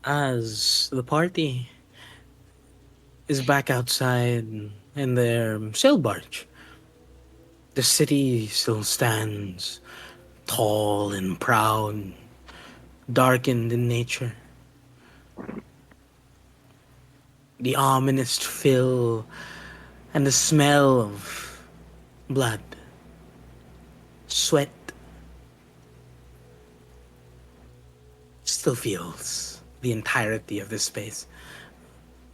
as the party is back outside in their sail barge. The city still stands tall and proud, darkened in nature. The ominous fill and the smell of blood, sweat still feels the entirety of this space.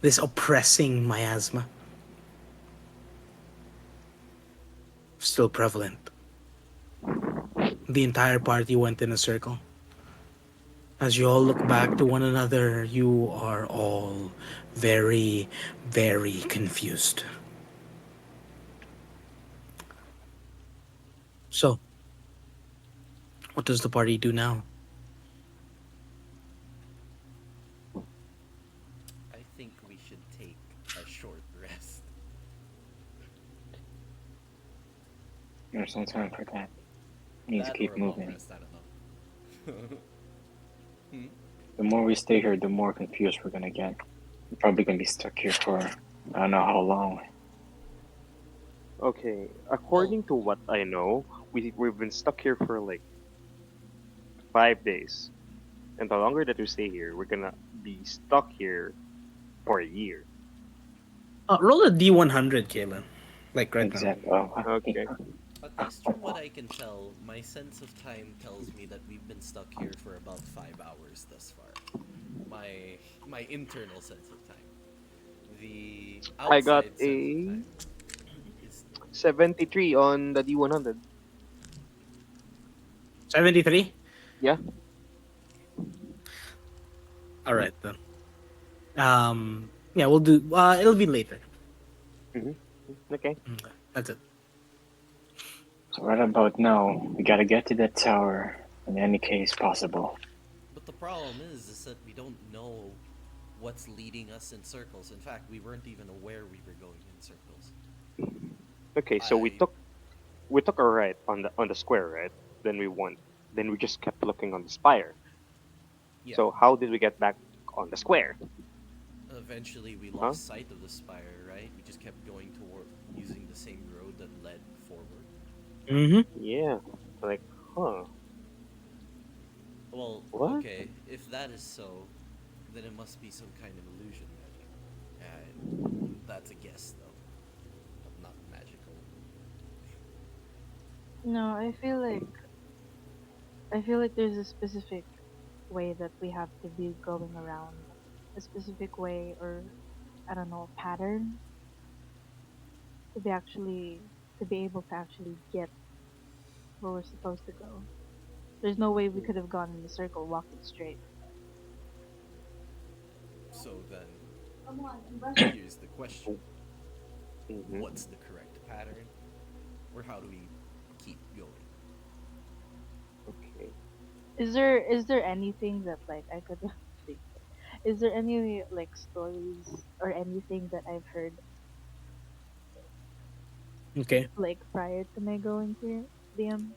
This oppressing miasma still prevalent. The entire party went in a circle. As you all look back to one another, you are all very, very confused. So, what does the party do now? I think we should take a short rest. There's no time for that. We need to That or keep a long moving. rest, I don't know. Hmm? The more we stay here, the more confused we're gonna get. We're probably gonna be stuck here for I don't know how long. Okay, Well, according to what I know, we've been stuck here for like 5 days, and the longer that we stay here, we're gonna be stuck here for a year. Roll a D100, Kayla. Like right now. Exactly. Oh, Okay. at least from what I can tell, my sense of time tells me that we've been stuck here for about 5 hours thus far. My internal sense of time. The I got outside sense of a time is 73 on the D100. 73? Yeah. All right, then. Yeah, we'll do. It'll be later. Hmm. Okay. Okay, that's it. so right about now, we gotta get to that tower in any case possible. but the problem is that we don't know what's leading us in circles. In fact, we weren't even aware we were going in circles. Okay. So we I took a right on the square, right? Then we went. Then we just kept looking on the spire. Yeah, So how did we get back on the square? eventually we Huh? lost sight of the spire, right? We just kept going toward using the same road that led forward. Mm-hmm. Yeah. Like, huh? Well, What? okay, if that is so, then it must be some kind of illusion magic. That's a guess, though, but not magical. No, I feel like there's a specific way that we have to be going around. A specific way or I don't know, a pattern to be actually to be able to actually get where we're supposed to go. There's no way we Hmm. could have gone in a circle walking straight. So then, here's the question: Mm-hmm. what's the correct pattern, or how do we keep going? Okay. Is there anything that like I could think? Is there any like stories or anything that I've heard Okay. like prior to my going here, DM?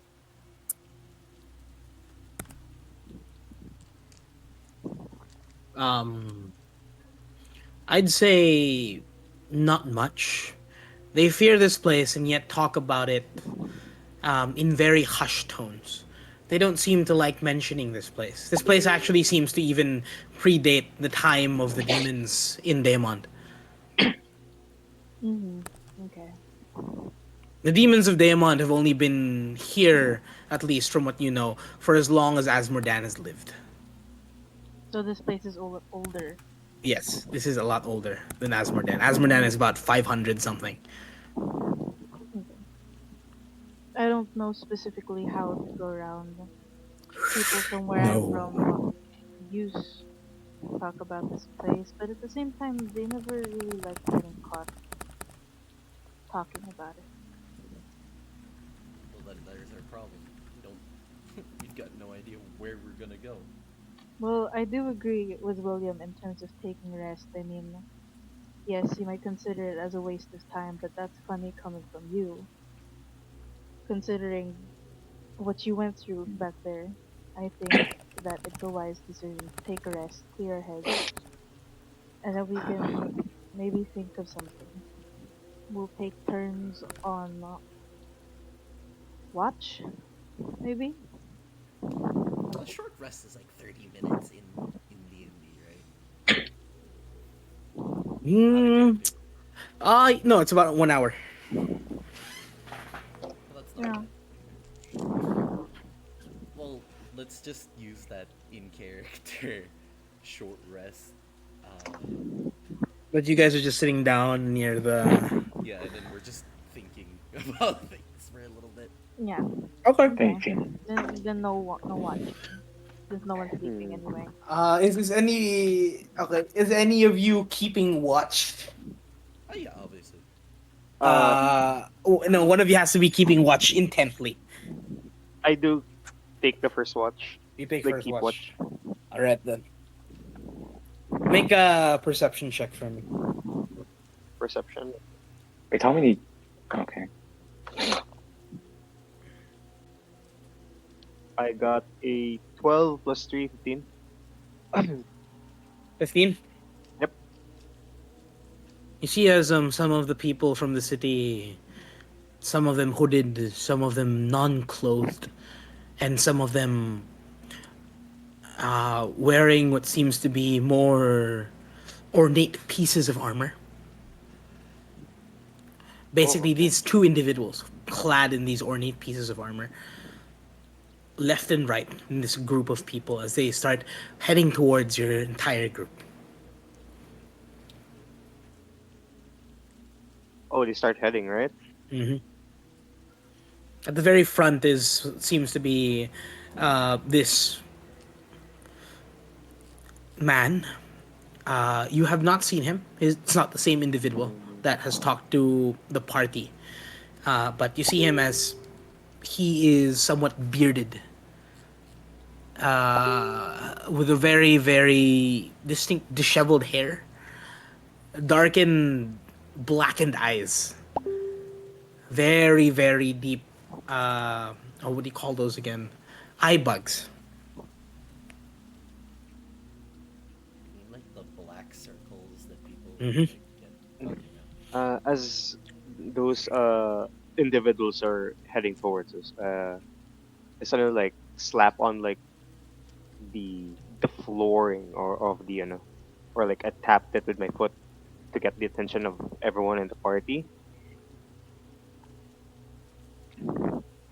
Um, I'd say not much. They fear this place and yet talk about it in very hushed tones. They don't seem to like mentioning this place. This place actually seems to even predate the time of the demons in Daemon. Mhm. Okay. The demons of Daemon have only been here, at least from what you know, for as long as Asmordan has lived. So this place is older. Yes, this is a lot older than Asmordan. Asmordan is about 500 something. Okay. I don't know specifically how to go around. People from where I'm No. from use talk about this place, but at the same time, they never really like getting caught talking about it. Well, then there's our problem. We don't. We've got no idea where we're gonna go. Well, I do agree with William in terms of taking rest. I mean, yes, you might consider it as a waste of time, but that's funny coming from you, considering what you went through back there. I think that it's a wise decision to take a rest, clear our heads, and then we can maybe think of something. We'll take turns on watch, maybe. A short rest is like 30 minutes in D&D, right? Out of Hmm. character. No, it's about 1 hour. Well, that's not Yeah. bad. Well, let's just use that in character short rest. But you guys are just sitting down near the. Yeah, and then we're just thinking about things for a little bit. Yeah. Okay. Okay. Thinking. Then no watching. There's no one sleeping Hmm. anyway. Is any okay? Is any of you keeping watch? Oh yeah, obviously. Oh, no, one of you has to be keeping watch intently. I do take the first watch, You take like first keep watch. watch. All right then. Make a perception check for me. Perception. Wait, how many? Okay. I got a 12 plus 3, 15. 15. Yep. You see, as some of the people from the city, some of them hooded, some of them non-clothed, and some of them wearing what seems to be more ornate pieces of armor. Oh, Basically, okay. these two individuals clad in these ornate pieces of armor, left and right in this group of people as they start heading towards your entire group. Oh, they start heading, right? Hmm. At the very front is seems to be this man. You have not seen him. It's not the same individual that has talked to the party, but you see him as he is somewhat bearded, with a very very distinct disheveled hair, darkened blackened eyes, very very deep. Oh, what do you call those again? Eye bugs. You mean like the black circles that people Hmm. like get? Okay, yeah. As those individuals are heading towards us, I suddenly like slap on like the flooring or of the or like I tapped it with my foot to get the attention of everyone in the party.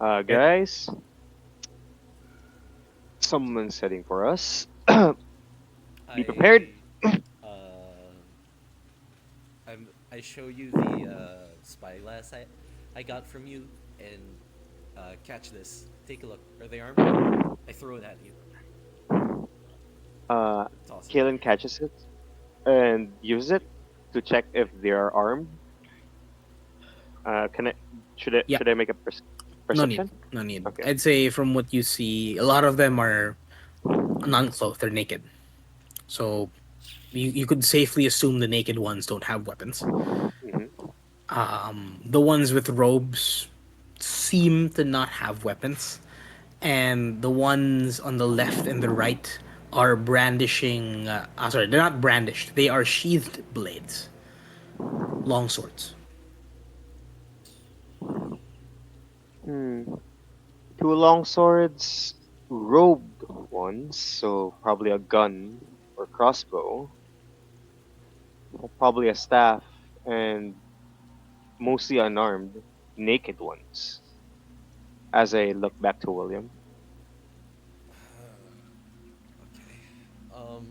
Guys, someone's heading for us. Be prepared. I uh I show you the spyglass I got from you, and catch this. Take a look. Are they armed? I throw it at you. Uh, Toss it. Kalen catches it and uses it to check if they are armed. Can I? Yeah, Should I make a no need, perception? no need. Okay. I'd say from what you see, a lot of them are non-clothed. They're naked, so you could safely assume the naked ones don't have weapons. Hmm. The ones with robes seem to not have weapons, and the ones on the left and the right are brandishing. Sorry, they're not brandished. They are sheathed blades, long swords. Hmm. Two long swords, robed ones, so probably a gun or crossbow, or probably a staff, and mostly unarmed, naked ones. As I look back to William. Okay. Um,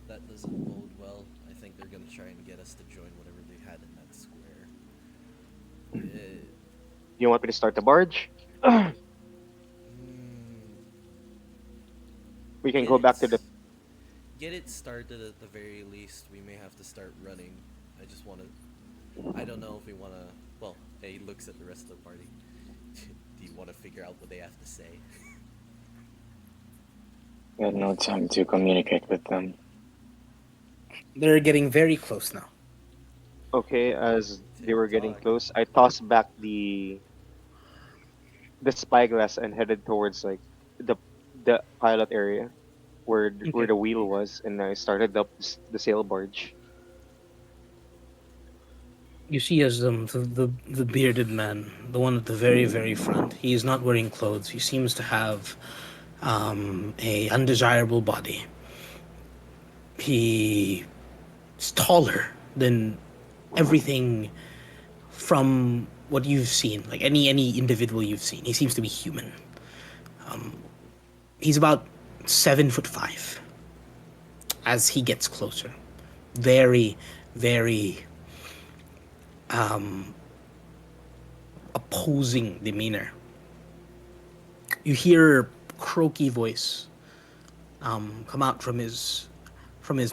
that doesn't bode well. I think they're gonna try and get us to join whatever they had in that square. Uh, You want me to start the barge? mm, We can get go it. back to the. Get it started at the very least. We may have to start running. I just want to. I don't know if we want to. Well, he looks at the rest of the party. Do you want to figure out what they have to say? We had no time to communicate with them. They're getting very close now. Okay, as they Tick were getting tock. close, I tossed back the spyglass and headed towards like the the pilot area where Okay. the wheel was, and I started up the sail barge. You see as the bearded man, the one at the very very front. He is not wearing clothes. He seems to have a undesirable body. He is taller than everything from what you've seen, like any individual you've seen. He seems to be human. He's about 7'5" as he gets closer. Very, very opposing demeanor. You hear croaky voice come out from his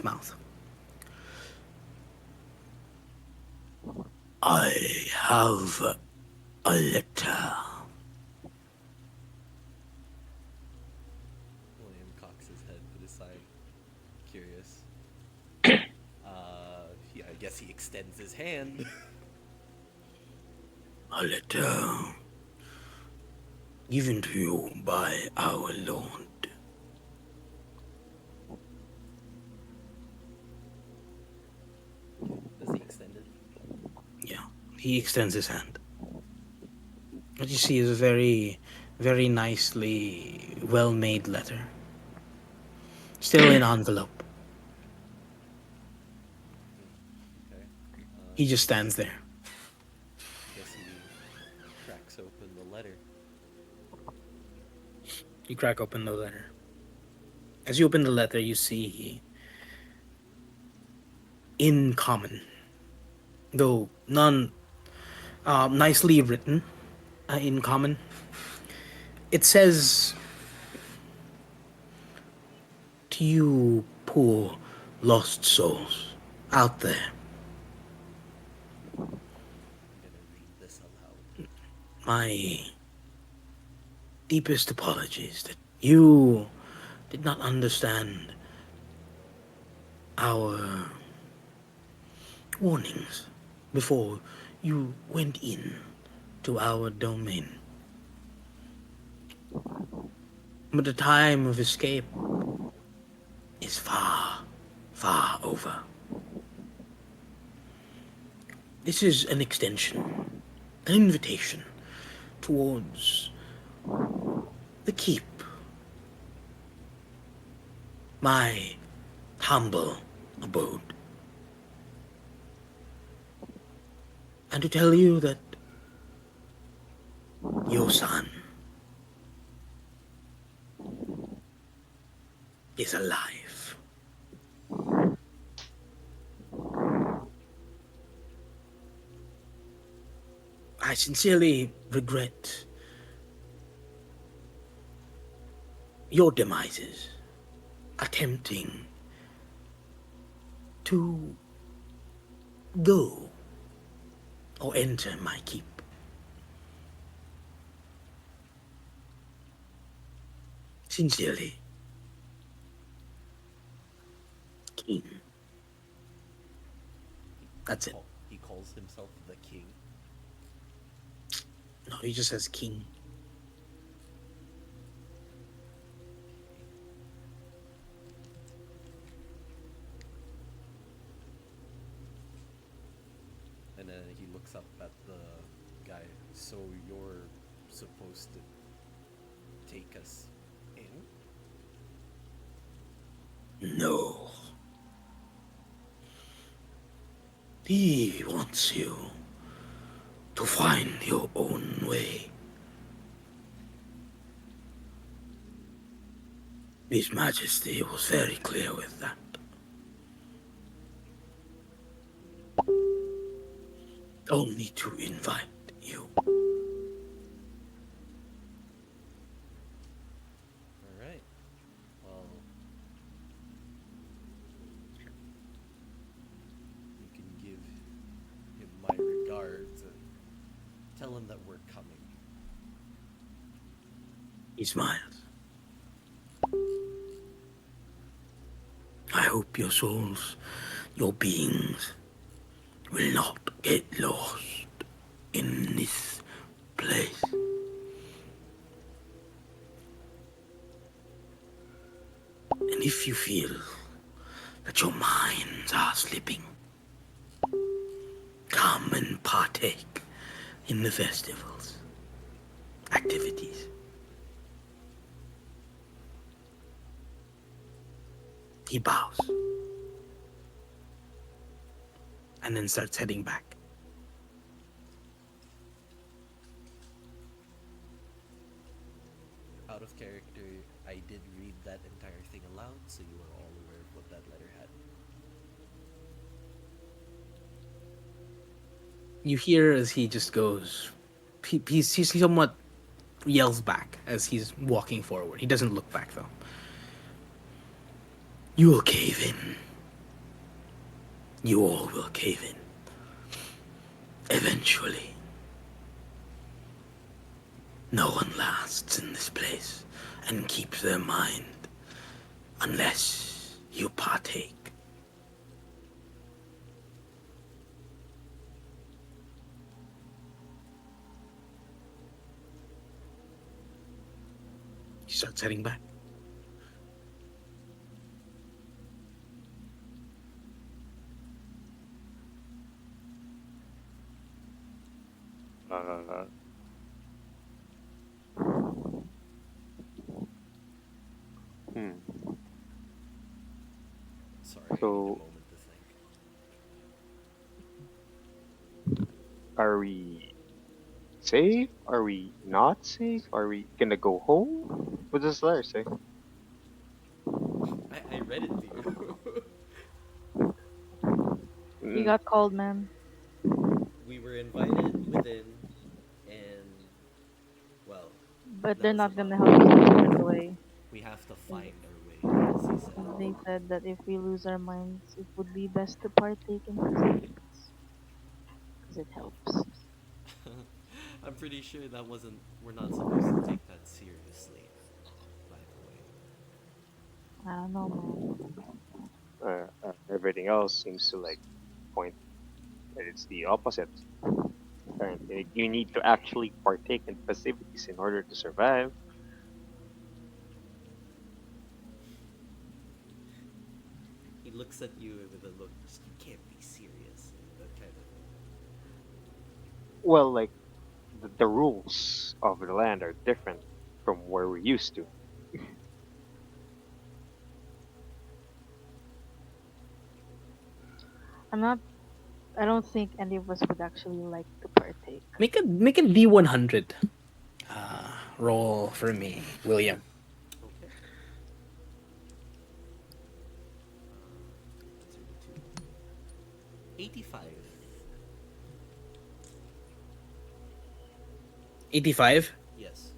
mouth. I have a letter. William cocks his head to the side, curious. Yeah, I guess he extends his hand. A letter given to you by our Lord. Does he extend it? Yeah, he extends his hand. What you see is a very, very nicely well made letter. Still in envelope. Okay. He just stands there. I guess he cracks open the letter. You crack open the letter. As you open the letter, you see in common, though none nicely written in common. It says, to you poor lost souls out there, I'm gonna read this aloud. my deepest apologies that you did not understand our warnings before you went in to our domain. But the time of escape is far, far over. This is an extension, an invitation towards the keep, my humble abode. And to tell you that your son is alive. I sincerely regret your demises, attempting to go or enter my keep. Sincerely, King. That's it. He calls himself the king. No, he just says King. And then he looks up at the guy. So you're supposed to take us in? No. He wants you to find your own way. His Majesty was very clear with that. Only to invite you. Alright. Well, you can give him my regards and tell him that we're coming. He smiles. I hope your souls, your beings, will not get lost in this place. And if you feel that your minds are slipping, come and partake in the festival's activities. He bows and then starts heading back. Out of character, I did read that entire thing aloud, so you are all aware of what that letter had. You hear as he just goes, he somewhat yells back as he's walking forward. He doesn't look back though. You will cave in. You all will cave in. Eventually. No one lasts in this place and keeps their mind unless you partake. He starts heading back. Uh, hmm. Sorry, I need a So, moment to think. are we safe? Are we not safe? Are we gonna go home? What does Lair say? I read it to you. You Mm, got cold, man. We were invited within, and, well, But that they're was not about gonna it. help us find the way. We have to 'Cause find our way, as he said. they said that if we lose our minds, it would be best to partake in festivities. Because it helps. I'm pretty sure that wasn't. We're not supposed to take that seriously, by the way. I don't know, man. everything else seems to like point that it's the opposite. Apparently, you need to actually partake in festivities in order to survive. He looks at you with a look. Just, you can't be serious. That kind of thing. Well, like the rules of the land are different from where we're used to. I'm not. I don't think any of us would actually like to partake. Make a D100 roll for me, William. Okay. Answer the two. 85. 85. Yes.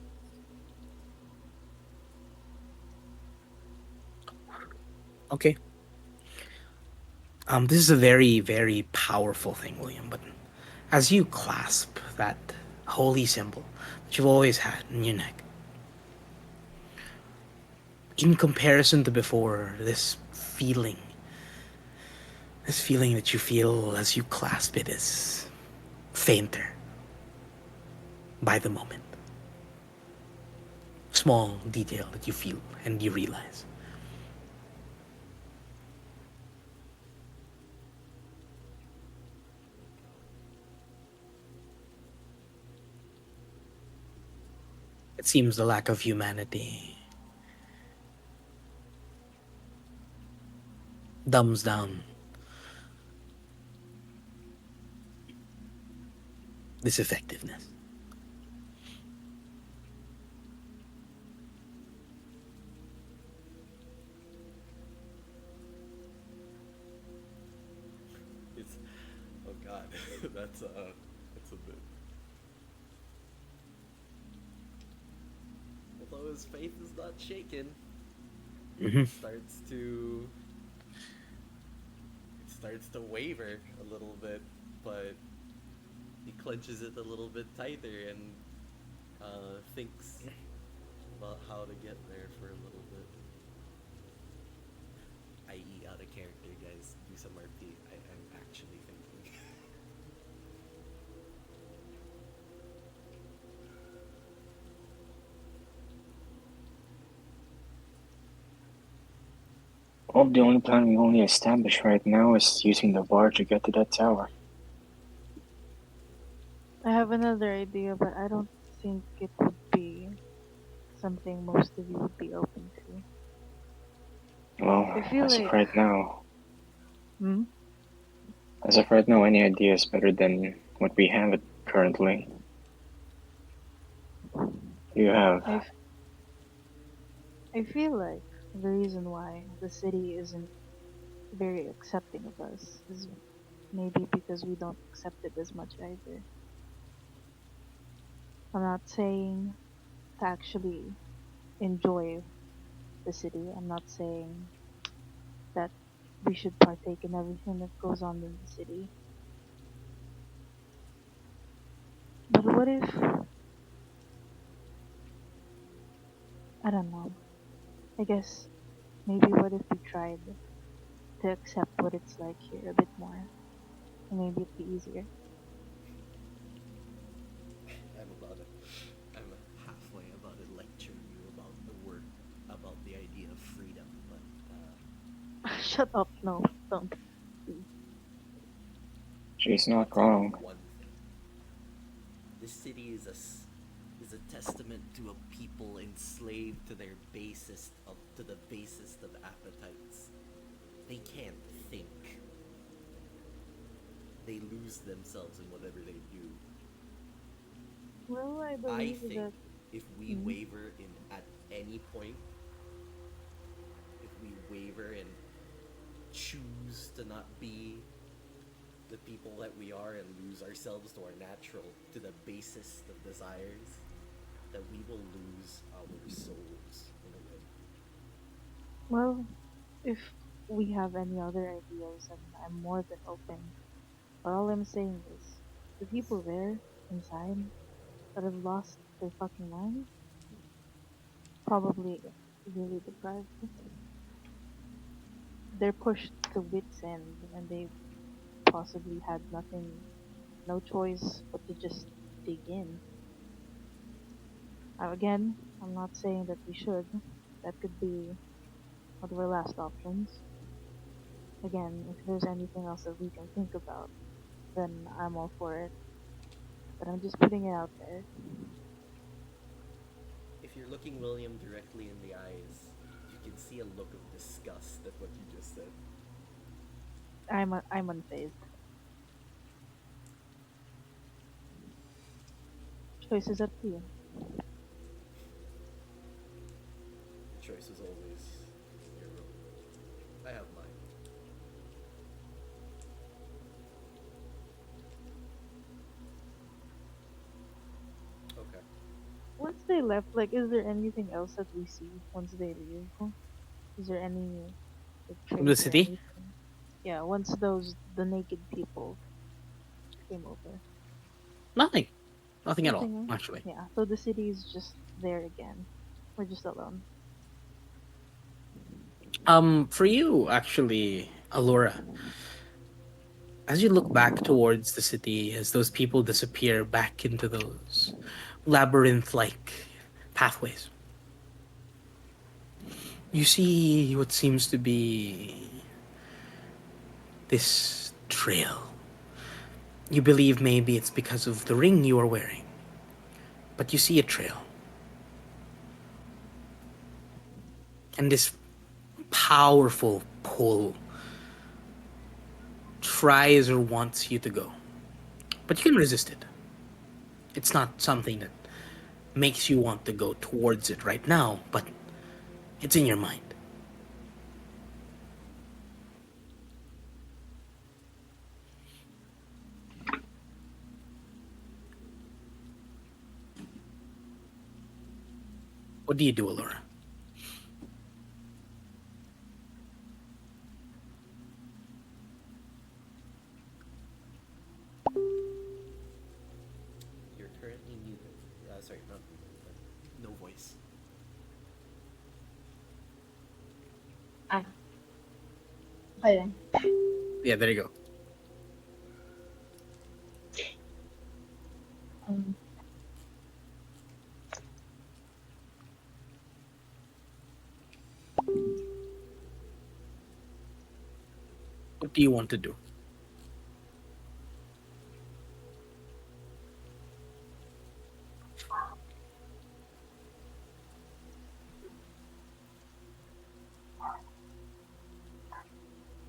Okay. This is a very, very powerful thing, William, but as you clasp that holy symbol that you've always had in your neck, in comparison to before, this feeling that you feel as you clasp it is fainter by the moment. Small detail that you feel and you realize. It seems the lack of humanity dumbs down this effectiveness. It's. Oh God. That's a bit. Although his faith is not shaken, Mm-hmm. it starts to. It starts to waver a little bit, but he clenches it a little bit tighter and thinks about how to get there for a little bit. I.e., out of character, guys. Do some RP. I'm actually thinking. Well, the only plan we only established right now is using the bar to get to that tower. I have another idea, but I don't think it would be something most of you would be open to. I Well, feel like, hmm? as of right now, any idea is better than what we have it currently. You have. I, f- I feel like the reason why the city isn't very accepting of us is maybe because we don't accept it as much either. I'm not saying to actually enjoy the city. I'm not saying that we should partake in everything that goes on in the city. But what if, I don't know, I guess maybe what if we tried to accept what it's like here a bit more? And maybe it'd be easier. I'm about it. I'm halfway about to lecture you about the word, about the idea of freedom, but Shut up, no, don't. She's I'll not tell you wrong. one thing. This city is a testament to a people enslaved to their basest of appetites. They can't think. They lose themselves in whatever they do. Well, I I believe think that. if we Mm, waver in at any point, if we waver and choose to not be the people that we are and lose ourselves to our natural, to the basest of desires, that we will lose our souls in a way. well, if we have any other ideas, I'm more than open. But all I'm saying is, the people there, inside, that have lost their fucking minds, probably really deprived. They're pushed to wits' end, and they possibly had no choice but to just dig in. Again, I'm not saying that we should. That could be one of our last options. Again, if there's anything else that we can think about, then I'm all for it. But I'm just putting it out there. If you're looking William directly in the eyes, you can see a look of disgust at what you just said. I'm unfazed. Choice is up to you. The choice is always your own. I have mine. Okay. Once they left, like, is there anything else that we see once they leave? Is there any like, From the trade or city? anything? Yeah, once the naked people came over. Nothing. Nothing at all, Nothing else? actually. Yeah, so the city is just there again. We're just alone. For you, actually, Alora, as you look back towards the city, as those people disappear back into those labyrinth-like pathways, you see what seems to be this trail. You believe maybe it's because of the ring you are wearing, but you see a trail, and this powerful pull tries or wants you to go, but you can resist it. It's not something that makes you want to go towards it right now, but it's in your mind. What do you do, Alora? You're currently muted. Sorry, not muted, but no voice. Ah, okay then. Yeah, there you go. Um, What do you want to do?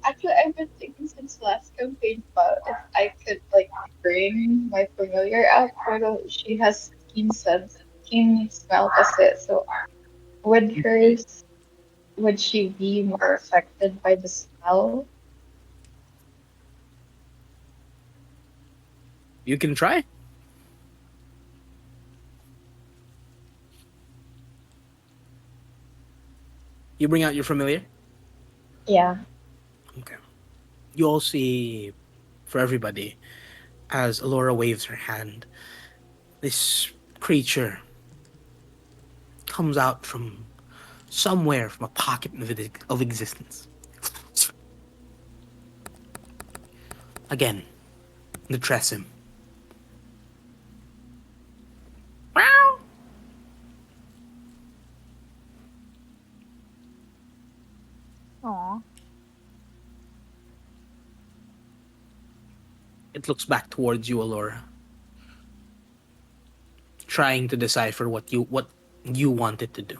Actually, I've been thinking since last campaign about if I could like bring my familiar out, but she has keen sense, keen smell as it. So would hers, would she be more affected by the smell? You can try. You bring out your familiar. Yeah. Okay. You all see, for everybody, as Alora waves her hand, this creature comes out from somewhere from a pocket of existence. Again, the Tressim. Aw. It looks back towards you, Alora, trying to decipher what you want it to do.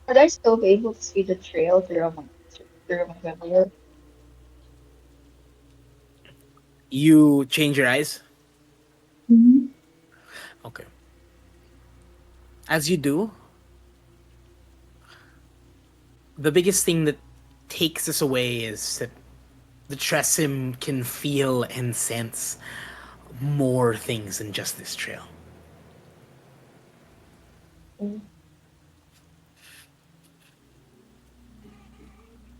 Would I still be able to see the trail through my familiar? You change your eyes. Mm-hmm. Okay. As you do, the biggest thing that takes us away is that the Tressim can feel and sense more things than just this trail.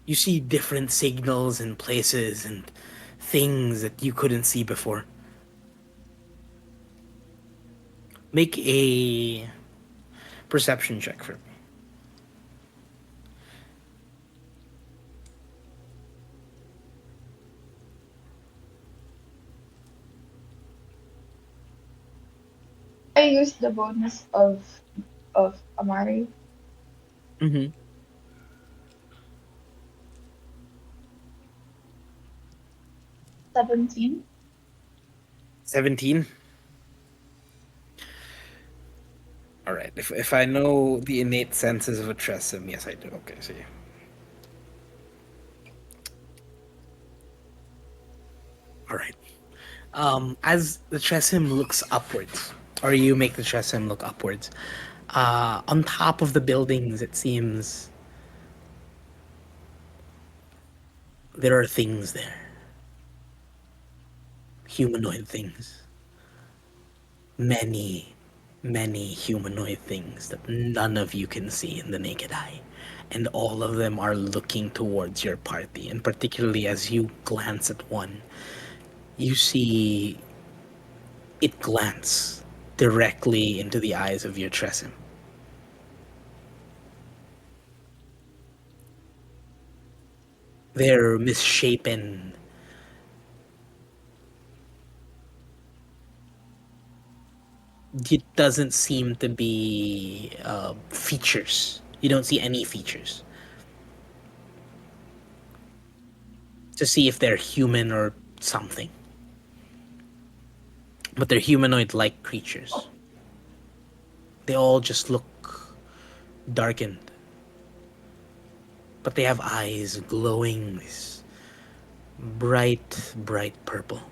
You see different signals and places and things that you couldn't see before. Make a perception check for me. I used the bonus of Amari. Mm-hmm. 17. 17. All right. If I know the innate senses of a Tressim, yes, I do. Okay, see. All right. As the Tressim looks upwards, or you make the Tressim look upwards, on top of the buildings, it seems there are things there, humanoid things, many, many humanoid things that none of you can see in the naked eye. And all of them are looking towards your party. And particularly as you glance at one, you see it glance directly into the eyes of your Tressim. They're misshapen. It doesn't seem to be features. You don't see any features to see if they're human or something. But they're humanoid like creatures. They all just look darkened. But they have eyes glowing this bright, bright purple.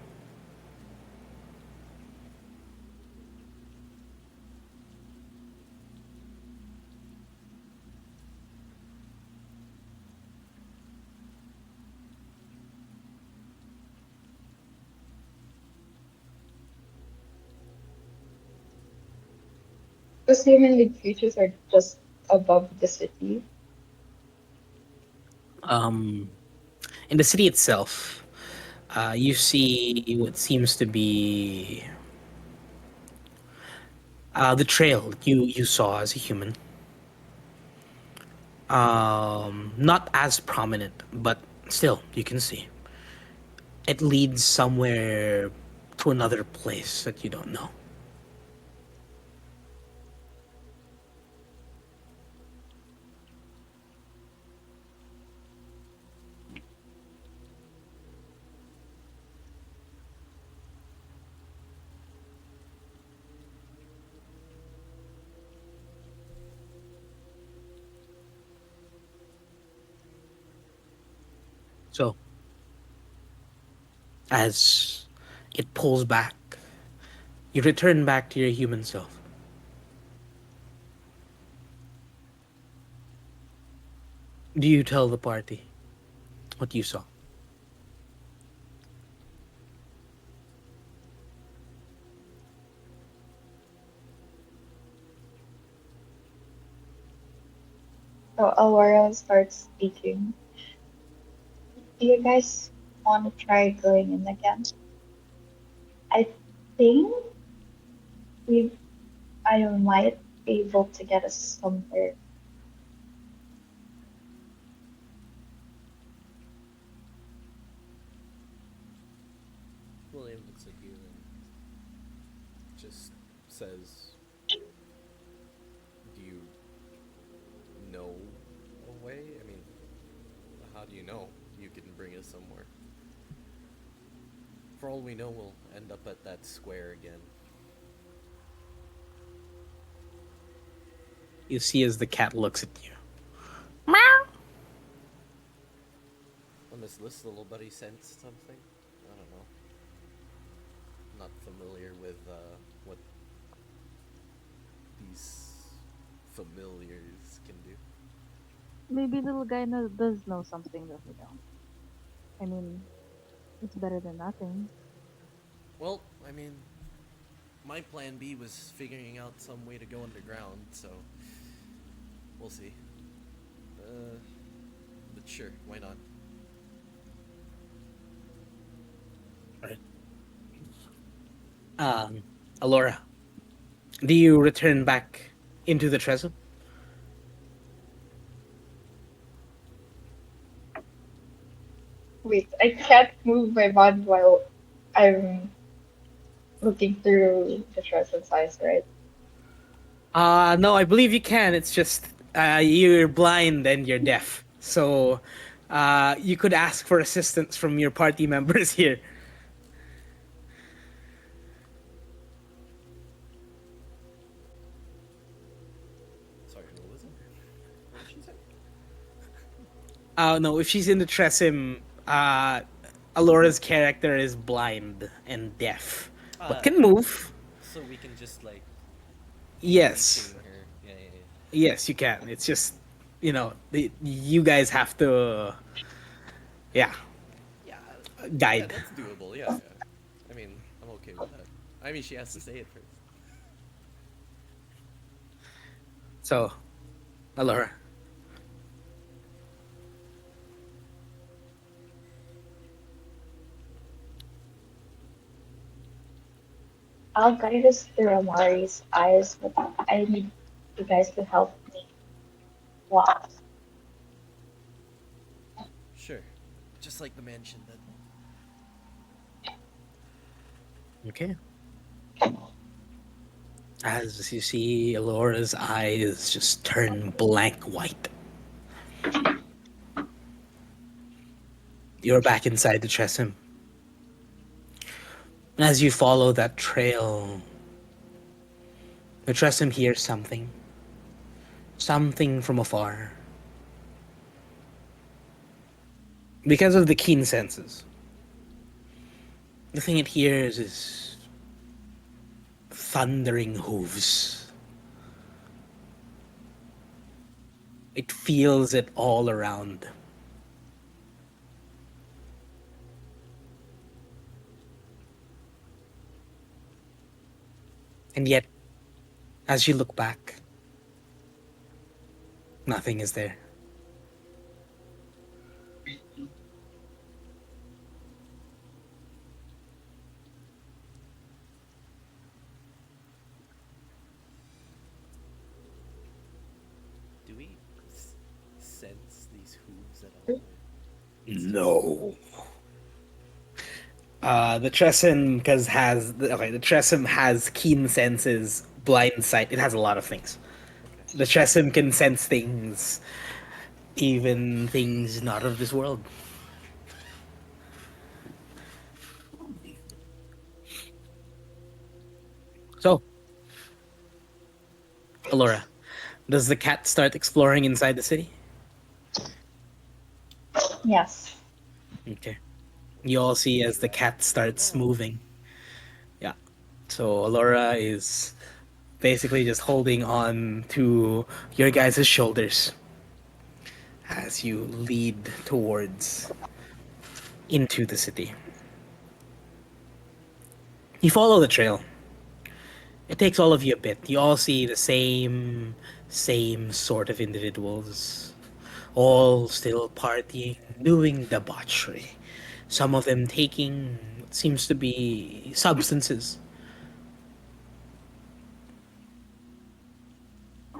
Those humanoid creatures are just above the city. Um, in the city itself, you see what seems to be the trail that you saw as a human. Not as prominent, but still you can see it leads somewhere to another place that you don't know. So, as it pulls back, you return back to your human self. Do you tell the party what you saw? So Aurora starts speaking. Do you guys want to try going in again? I think we I might be able to get us somewhere. William looks at you and just says, "Do you know a way? I mean, how do you know you can bring us somewhere? For all we know, we'll end up at that square again." You see as the cat looks at you. Unless this little buddy sensed something. I don't know. Not familiar with what these familiars can do. Maybe little guy does know something that we don't. I mean, it's better than nothing. Well, I mean, my plan B was figuring out some way to go underground, so we'll see. Uh, but sure, why not? Right. Um, Alora, do you return back into the Trezor? Wait, I can't move my body while I'm looking through the Treasure eyes, right? No, I believe you can. It's just you're blind and you're deaf. So you could ask for assistance from your party members here. Sorry, what was it? What did she say? No, if she's in the Tresim, Alora's character is blind and deaf, but can Okay. move. So we can just like Yes, unleashing her. Yeah, yeah, yeah. yes, you can. It's just, you guys have to, yeah, Yeah, yeah, guide. that's doable. Yeah, yeah. I mean, I'm okay with that. I mean, she has to say it first. So, Alora, I'll guide us through Amari's eyes, but I need you guys to help me walk. Sure. Just like the mansion then. okay. As you see, Alora's eyes just turn blank white. You're back inside the Tresim. As you follow that trail, the Tresim hears something. Something from afar. Because of the keen senses, the thing it hears is thundering hooves. It feels it all around. And yet, as you look back, nothing is there. Do we sense these hooves at all? Or it's just No. The Tressym because has okay. The Tressym has keen senses, blind sight. It has a lot of things. Okay. The Tressym can sense things, even things not of this world. So, Alora, does the cat start exploring inside the city? Yes. Okay. You all see as the cat Oh starts no. moving. Yeah. So Alora is basically just holding on to your guys' shoulders as you lead towards into the city. You follow the trail. It takes all of you a bit. You all see the same sort of individuals, all still partying, doing debauchery. Some of them taking what seems to be substances,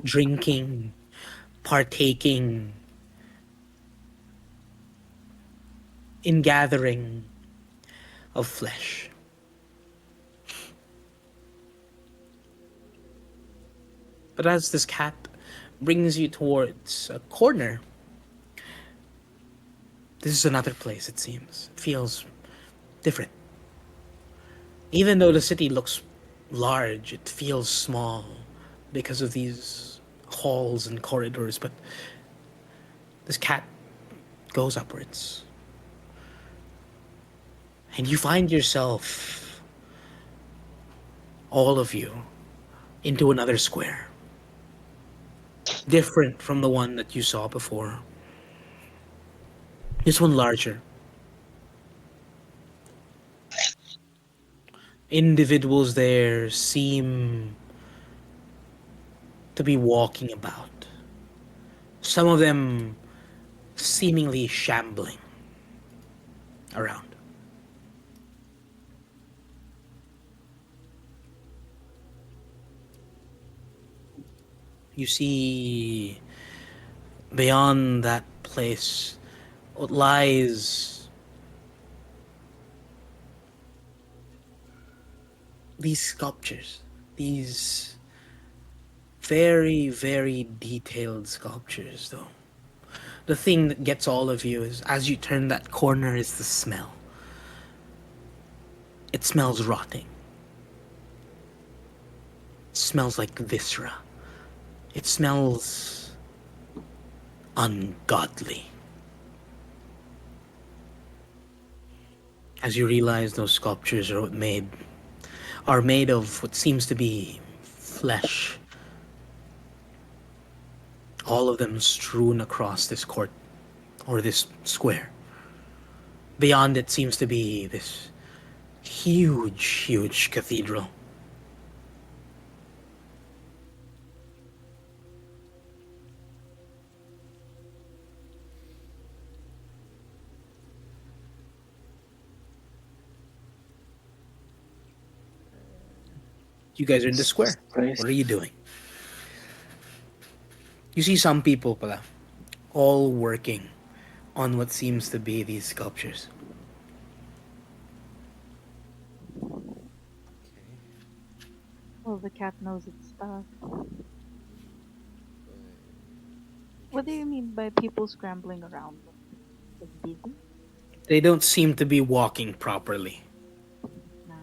drinking, partaking in gathering of flesh. But as this cat brings you towards a corner, this is another place, it seems. It feels different. Even though the city looks large, it feels small because of these halls and corridors. But this cat goes upwards, and you find yourself, all of you, into another square, different from the one that you saw before. This one larger. Individuals there seem to be walking about. Some of them seemingly shambling around. You see beyond that place what lies these sculptures, these very detailed sculptures, though. The thing that gets all of you is as you turn that corner is the smell. It smells rotting. It smells like viscera. It smells ungodly. As you realize those sculptures are made of what seems to be flesh, all of them strewn across this court or this square. Beyond it seems to be this huge cathedral. You guys are in the Is this square. the place? What are you doing? You see some people pala, all working on what seems to be these sculptures. Okay. Well, the cat knows its stuff. What do you Interesting. mean by people scrambling around? Like busy? They don't seem to be walking properly. No.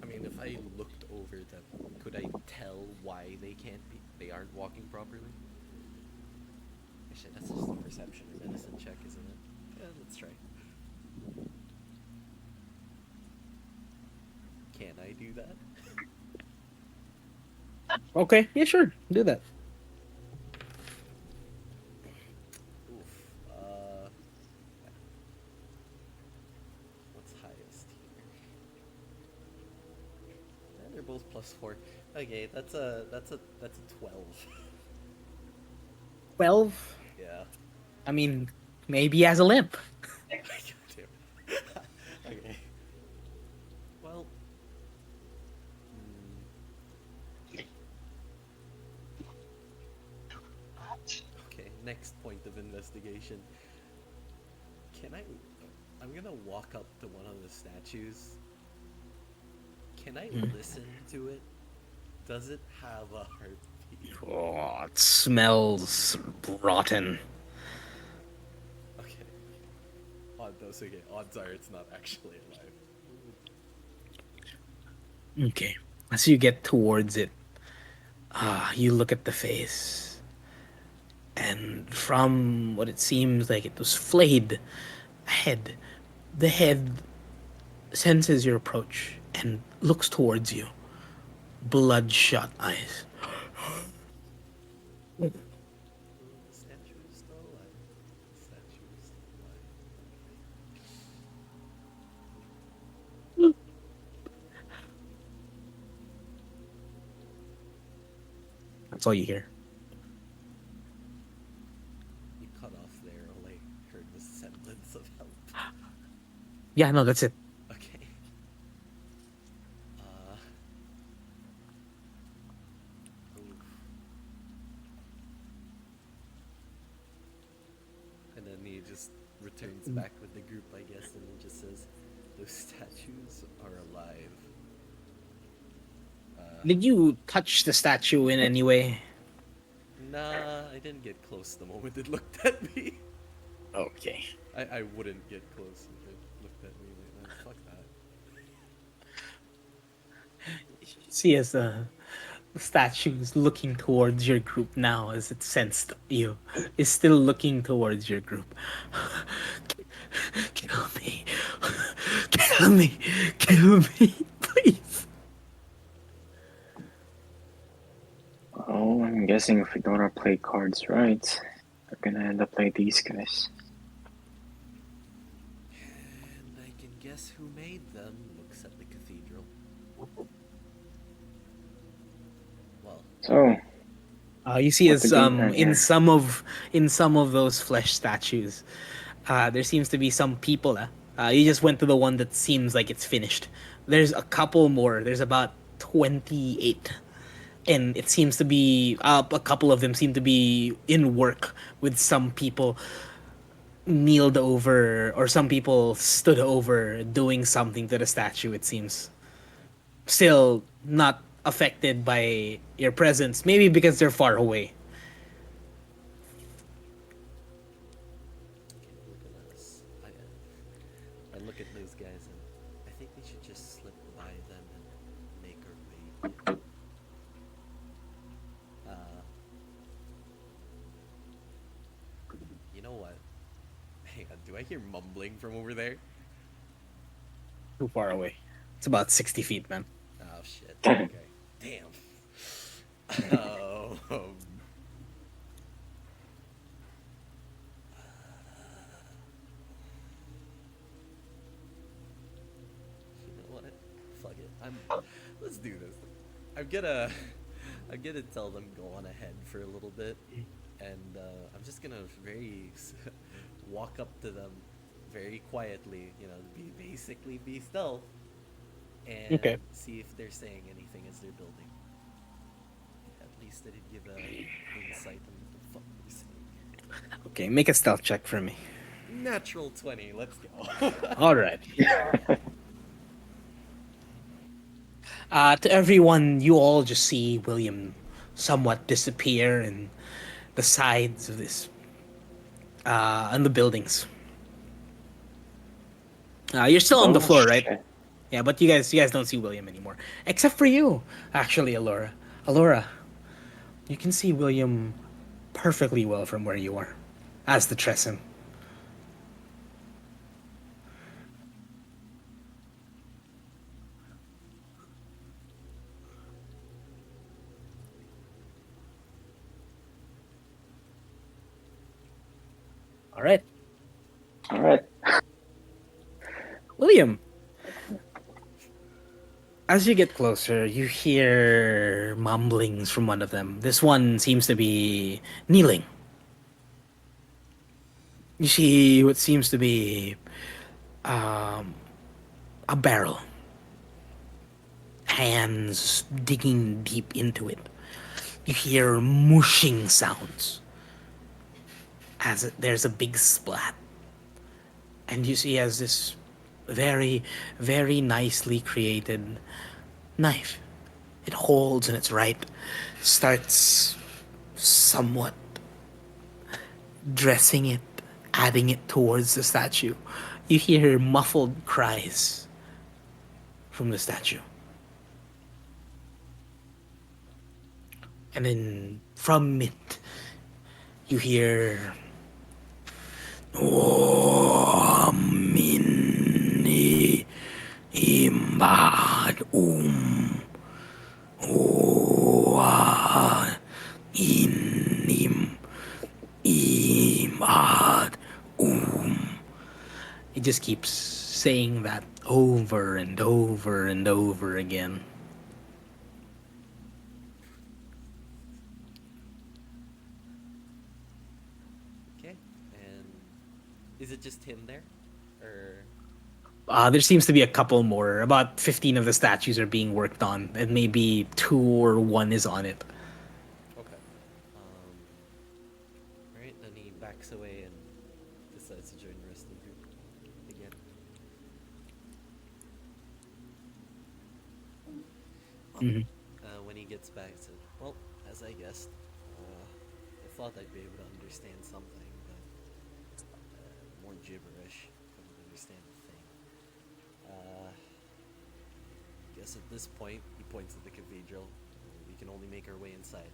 I mean, if I looked over them, could I tell why they aren't walking properly? Actually, that's just a perception or medicine check, isn't it? Yeah, let's try. Can I do that? Okay, yeah, sure, do that. Oof. What's highest here? They're both +4. Okay, that's a 12. 12? Yeah. I mean, maybe he has a limp. Goddamn. Okay. Well. Hmm, okay. Next point of investigation. Can I'm gonna walk up to one of the statues. Can I listen to it? Does it have a heartbeat? Oh, it smells rotten. Okay. Okay. Odds are it's not actually alive. Okay. As you get towards it, you look at the face, and from what it seems like it was flayed head, the head senses your approach and looks towards you, bloodshot eyes. The statue is still alive. The statue is still alive. That's all you hear. You cut off there. All I heard was semblance of help. Yeah, no, that's it. Okay. Uh. Oof. And then he just returns back with the group, I guess, and he just says, "Those statues are alive." Did you touch the statue in any way? Nah, I didn't get close the moment it looked at me. Okay. I wouldn't get close if it looked at me like that. Fuck that. See, as the statue's looking towards your group now, as it sensed you, is still looking towards your group. Kill me. Kill me. Kill me, please. Oh, I'm guessing if we don't play cards right, we're gonna end up like these guys. And I can guess who made them. Looks at the cathedral. Well, So, You see, what's the as game plan here? in some of those flesh statues, there seems to be some people. You just went to the one that seems like it's finished. There's a couple more. There's about 28, and it seems to be a couple of them seem to be in work with some people kneeled over, or some people stood over doing something to the statue. It seems still not affected by your presence, maybe because they're far away. okay, look at us. I look at those guys and I think we should just slip by them and make our way. Uh, you know what? Hang on, do I hear mumbling from over there? Too far away. It's about 60 feet, man. Oh shit. Okay. Damn. um, you know what? Fuck it. Let's do this. I'm gonna. I'm gonna tell them go on ahead for a little bit, and I'm just gonna walk up to them very quietly. You know, basically be stealth Okay. and see if they're saying anything as they're building. At least I did give a insight on what the fuck they're saying. Okay, make a stealth check for me. Natural 20. Let's go. All right. To everyone, you all just see William somewhat disappear in the sides of this, and the buildings. You're still on the Oh floor, right? shit. Yeah, but you guys don't see William anymore, except for you, actually, Alora. Alora, you can see William perfectly well from where you are, as the Tresem. All right, All right. William. As you get closer, you hear mumblings from one of them. This one seems to be kneeling. You see what seems to be a barrel, hands digging deep into it. You hear mushing sounds as there's a big splat, And you see as this very, very nicely created knife. It holds and it's right. Starts somewhat dressing it, adding it towards the statue. You hear muffled cries from the statue. And then from it, you hear Omni Imbad Oa Inim Imad It just keeps saying that over and over and over again. Okay. And is it just him there? Or There seems to be a couple more. About 15 of the statues are being worked on, and maybe two or one is on it. okay. All right, then he backs away and decides to join the rest of the group again. Well, Mhm. when he gets back, he said, "Well, as I guessed, I thought I'd be able to understand something, but more gibberish. Couldn't understand a thing. Uh, guess at this point, he points at the cathedral. We can only make our way inside."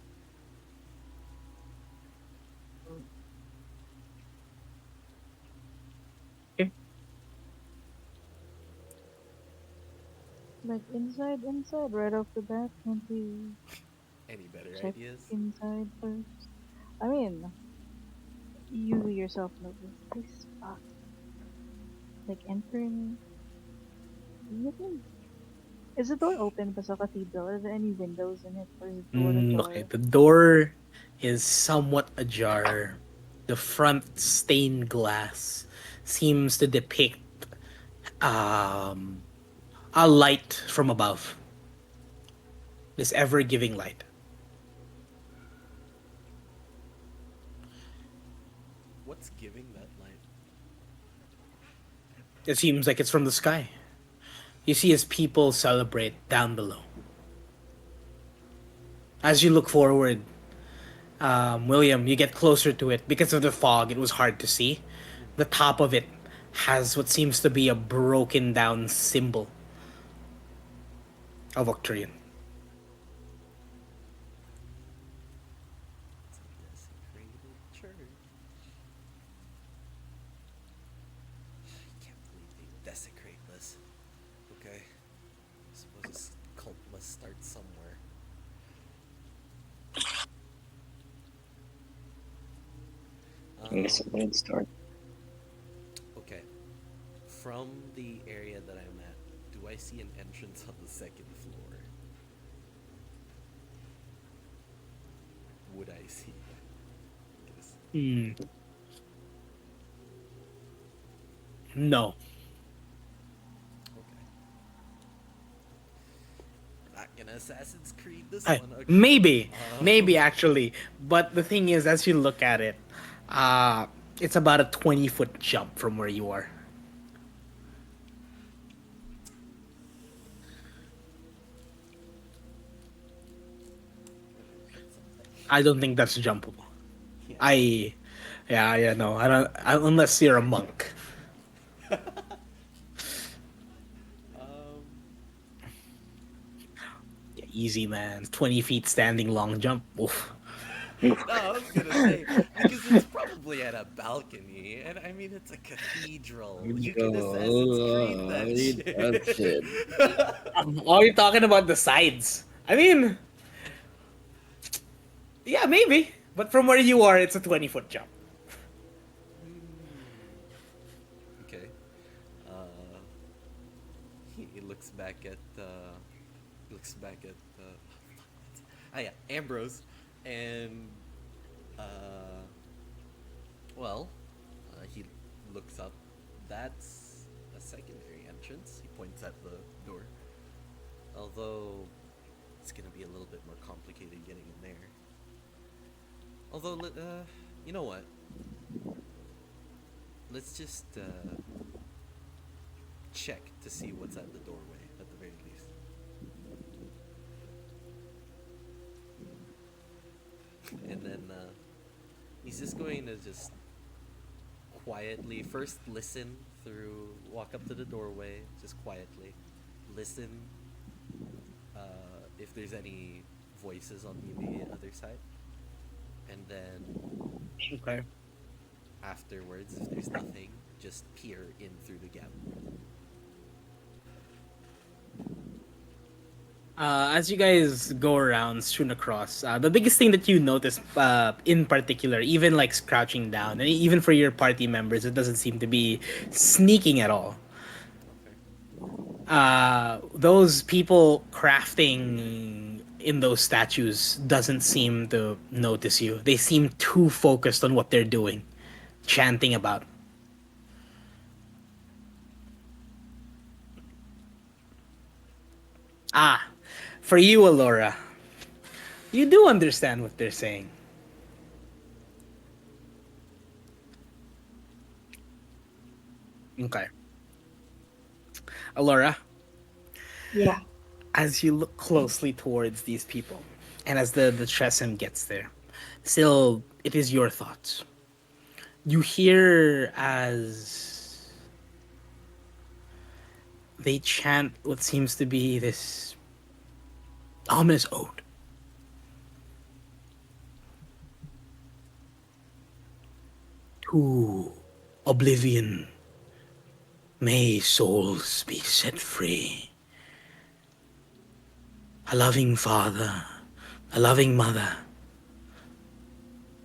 Okay. Like inside, right off the bat, can't we Any better check ideas? inside first? I mean, you yourself know this place sucks. Like entering, do you think is the door open pa sa cathedral? Are there any windows in it, or is it door to Okay, door? the door is somewhat ajar. The front stained glass seems to depict um, a light from above. This ever giving light. What's giving that light? It seems like it's from the sky. You see as people celebrate down below. As you look forward, William, you get closer to it. Because of the fog, it was hard to see. Mm. The top of it has what seems to be a broken down symbol of Octarian. It's a desecrated church. I can't believe they desecrate this. Okay, I suppose this cult must start somewhere. I guess it Um, did start. okay. From the area that I'm at, do I see an entrance on the second floor? Would I see that? Yes. Hmm. No. Okay. We're not gonna Assassin's Creed this I, one. Okay. maybe. Um, Maybe actually. But the thing is, as you look at it, uh, it's about a 20-foot jump from where you are. I've got something. I don't think that's jumpable. Yeah. I, yeah, no, I don't. Unless you're a monk. Um. Yeah, easy, man. 20 feet standing long jump. Oof. Oof. No, I was gonna say because it's probably at a balcony, and I mean it's a cathedral. You can Assassin's Creed that That's shit. it. Oh, you're talking about the sides. I mean, yeah, maybe. But from where you are, it's a 20-foot jump. Okay. Uh, he looks back at ah yeah, Ambrose, and uh, well, he looks up. That's a secondary entrance. He points at the door. Although it's gonna be a little bit more complicated getting in there. Although, you know what? Let's just check to see what's at the doorway at the very least. And then he's just going to just quietly first listen through, walk up to the doorway, just quietly listen if there's any voices on the immediate other side, and then Okay. afterwards, if there's nothing, just peer in through the gap. As you guys go around, strewn across, the biggest thing that you notice, in particular, even like crouching down, and even for your party members, it doesn't seem to be sneaking at all. Okay. Those people crafting in those statues doesn't seem to notice you. They seem too focused on what they're doing, chanting about. Ah, for you, Alora, you do understand what they're saying. Okay. Alora, Yeah. as you look closely towards these people, and as the Tresem gets there, still, it is your thoughts. You hear as they chant what seems to be this ominous ode. To oblivion, may souls be set free. A loving father, a loving mother,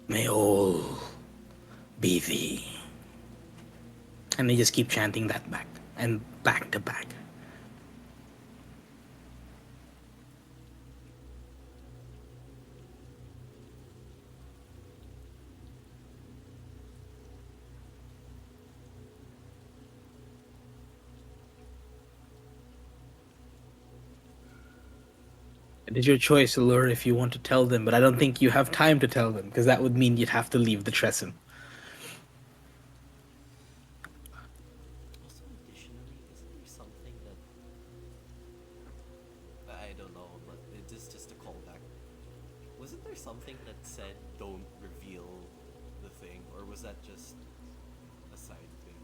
may all be thee. And they just keep chanting that back and back to back. It is your choice, Allure, if you want to tell them, but I don't think you have time to tell them, because that would mean you'd have to leave the Tresem. Also, additionally, isn't there something that I don't know, but it is just a callback. Wasn't there something that said don't reveal the thing, or was that just a side thing?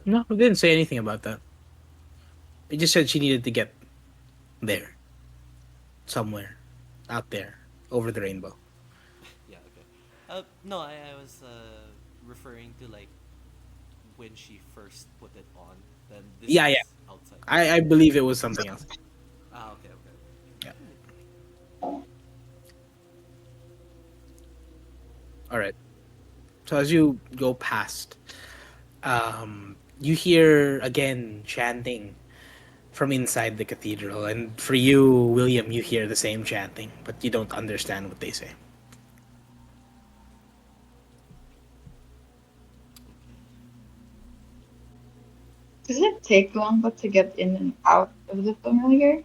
No, we didn't say anything about that. It just said she needed to get there, somewhere, out there, over the rainbow. Yeah, okay. No, I was referring to like when she first put it on. Then this Yeah, yeah. is outside. I believe it was something else. Ah, okay, okay. Yeah. All right. So as you go past, you hear again chanting from inside the cathedral, and for you, William, you hear the same chanting, but you don't understand what they say. Does it take long but to get in and out of the familiar?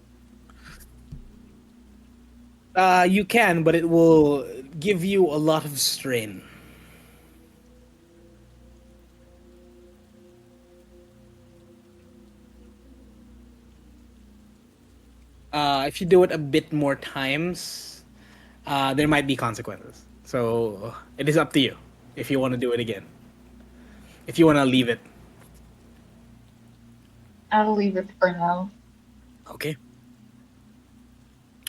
You can, but it will give you a lot of strain. If you do it a bit more times, there might be consequences. So it is up to you if you want to do it again. If you want to leave it, I'll leave it for now. okay.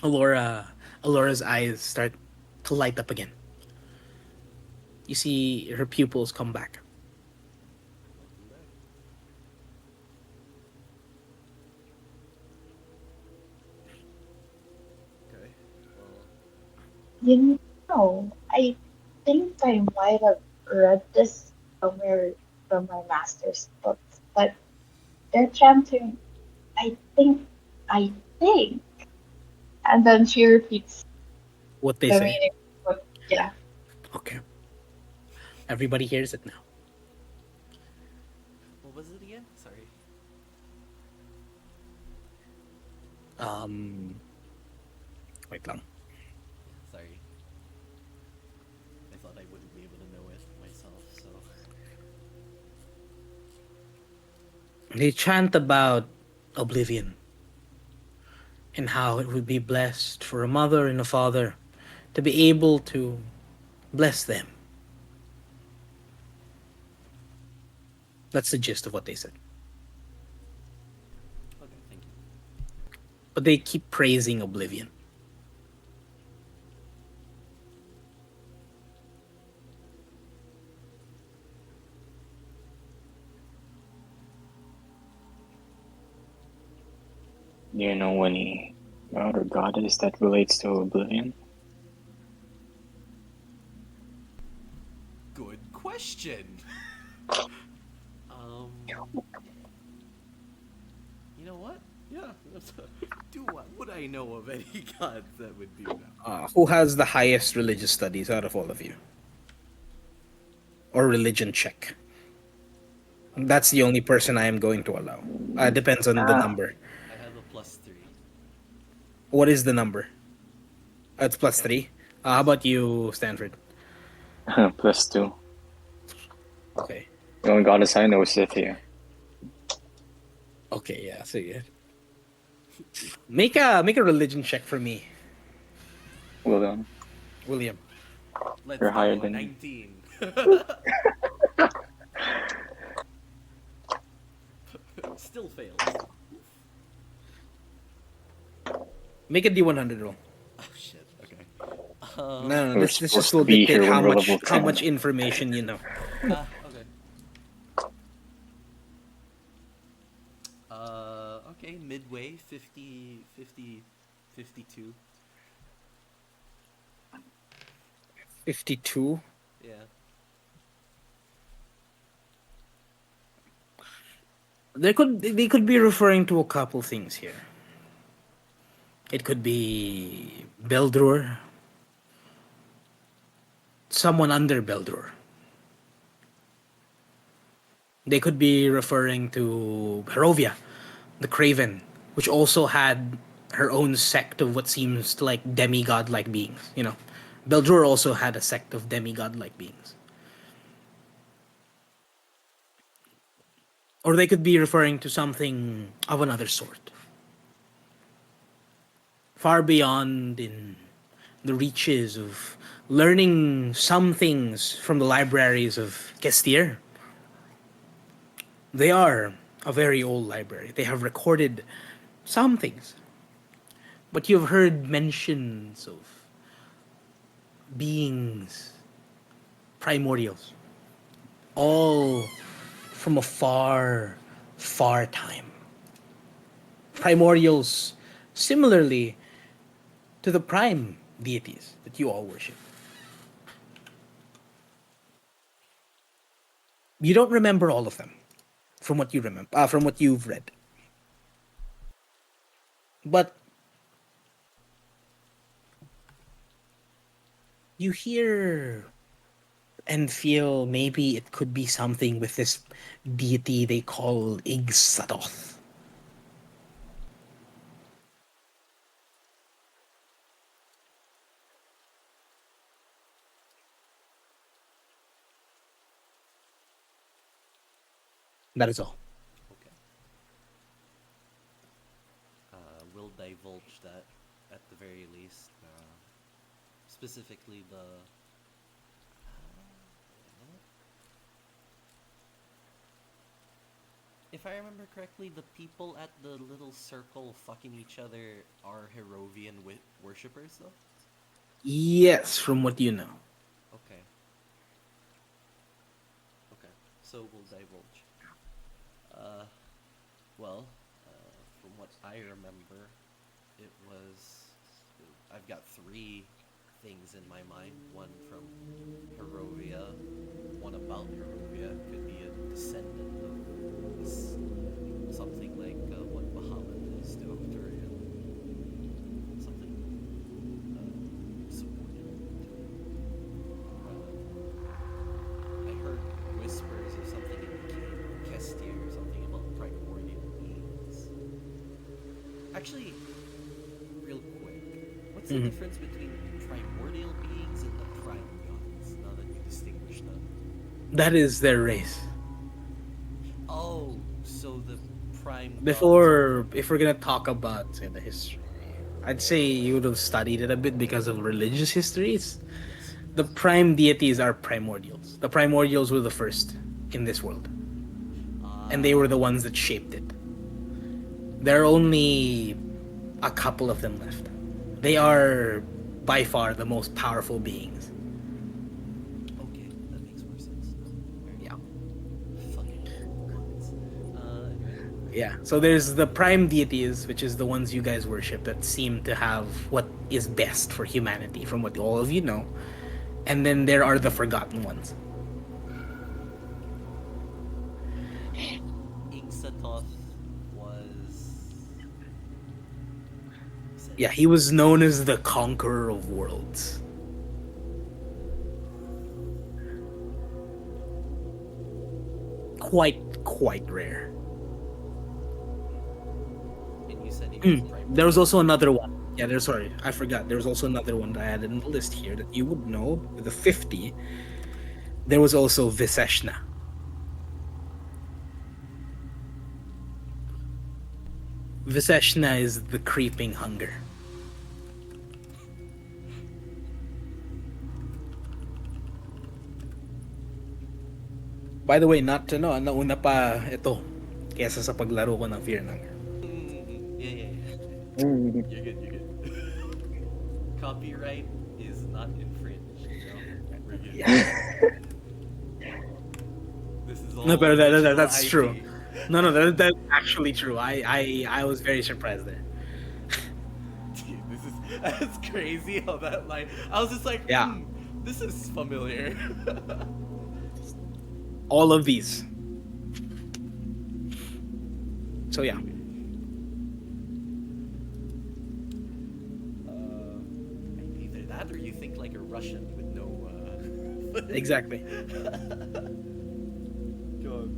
Alora, Alora's eyes start to light up again. You see her pupils come back. Welcome back. Okay. Well, You I think I might have read this somewhere from my master's books, but they're chanting, I think, and then she repeats What they the say. meaning. But yeah, Okay. Everybody hears it now. what was it again? Sorry. Um, wait lang. Sorry. I thought I wouldn't be able to know it myself, so. They chant about oblivion and how it would be blessed for a mother and a father to be able to bless them. That's the gist of what they said. Okay, thank you. But they keep praising oblivion. Do you know any god or goddess that relates to oblivion? Good question. um, you know what? Yeah. Do what? Would I know of any gods that would do that? Who has the highest religious studies out of all of you? Or religion check? That's the only person I am going to allow. Depends on the Ah, number. I have a +3. What is the number? It's plus three. How about you, Stanford? +2. Okay. The only goddess I know is Scythia. Okay, yeah. So yeah. Make a religion check for me, William, William. Let's you're higher go. than me. 19. Still fails. Make a D100 roll. Oh shit. Okay. No, no. We're This supposed just to will be dictate here when we're level how 10. much information you know. Okay. Okay. Midway. 50, 50, 52. 52. Yeah. They could be referring to a couple things here. It could be Beldrur, someone under Beldrur. They could be referring to Barovia, the Craven, which also had her own sect of what seems like demigod-like beings. Beldrur also had a sect of demigod-like beings. Or they could be referring to something of another sort, far beyond in the reaches of learning some things from the libraries of Kestir. They are a very old library. They have recorded some things, but you've heard mentions of beings, primordials, all from a far, far time. Primordials, similarly to the prime deities that you all worship. You don't remember all of them from what you remember, from what you've read. But you hear and feel maybe it could be something with this deity they call Igsadoth. That is all. Okay. We'll divulge that at the very least. Specifically the. If I remember correctly, the people at the little circle fucking each other are Herovian worshippers, though? Yes, from what you know. Okay. Okay. So we'll divulge. Uh, well, from what I remember, it was. I've got three things in my mind. One from Herovia, one about Herovia. Could be a descendant of something like what Muhammad is to Arcturian. Something subordinate to it. I heard whispers of something in Kestir, something about primordial beings. Actually, real quick, what's the difference between primordial beings and the prime gods, now that you distinguish them? That is their race. Oh, so the prime gods or Before, if we're gonna talk about say, the history, I'd say you would have studied it a bit because of religious histories. yes, The yes. prime deities are primordials. The primordials were the first in this world, and they were the Ah, ones that shaped it. There are only a couple of them left. They are by far the most powerful beings. okay, that makes more sense now. Fair Yeah. enough. Fucking gods. Anyway. Yeah. So there's the prime deities, which is the ones you guys worship that seem to have what is best for humanity, from what all of you know. And then there are the forgotten ones. And Igsatoth was, you said, Yeah, he was known as the conqueror of worlds. Quite rare. and you said he was There was primordial. also another one. Yeah, there's sorry, I forgot. There was also another one that I had in the list here that you would know with the 50. There was also Viseshna. Viseshna is the creeping hunger. By the way, not to know, nauna pa ito kesa sa paglaro ko ng Fear and Hunger. Yeah, yeah, yeah. Mm, You're good, you're good. Copyright is not infringed, you know? We're good. Yeah. This is No, all but original that's true. IP. No, that's actually true. I was very surprised there. Dude, this is that's crazy how that line. I was just like, Yeah. this is familiar. All of these. So yeah, Either that or you think like a Russian with no. exactly. God. So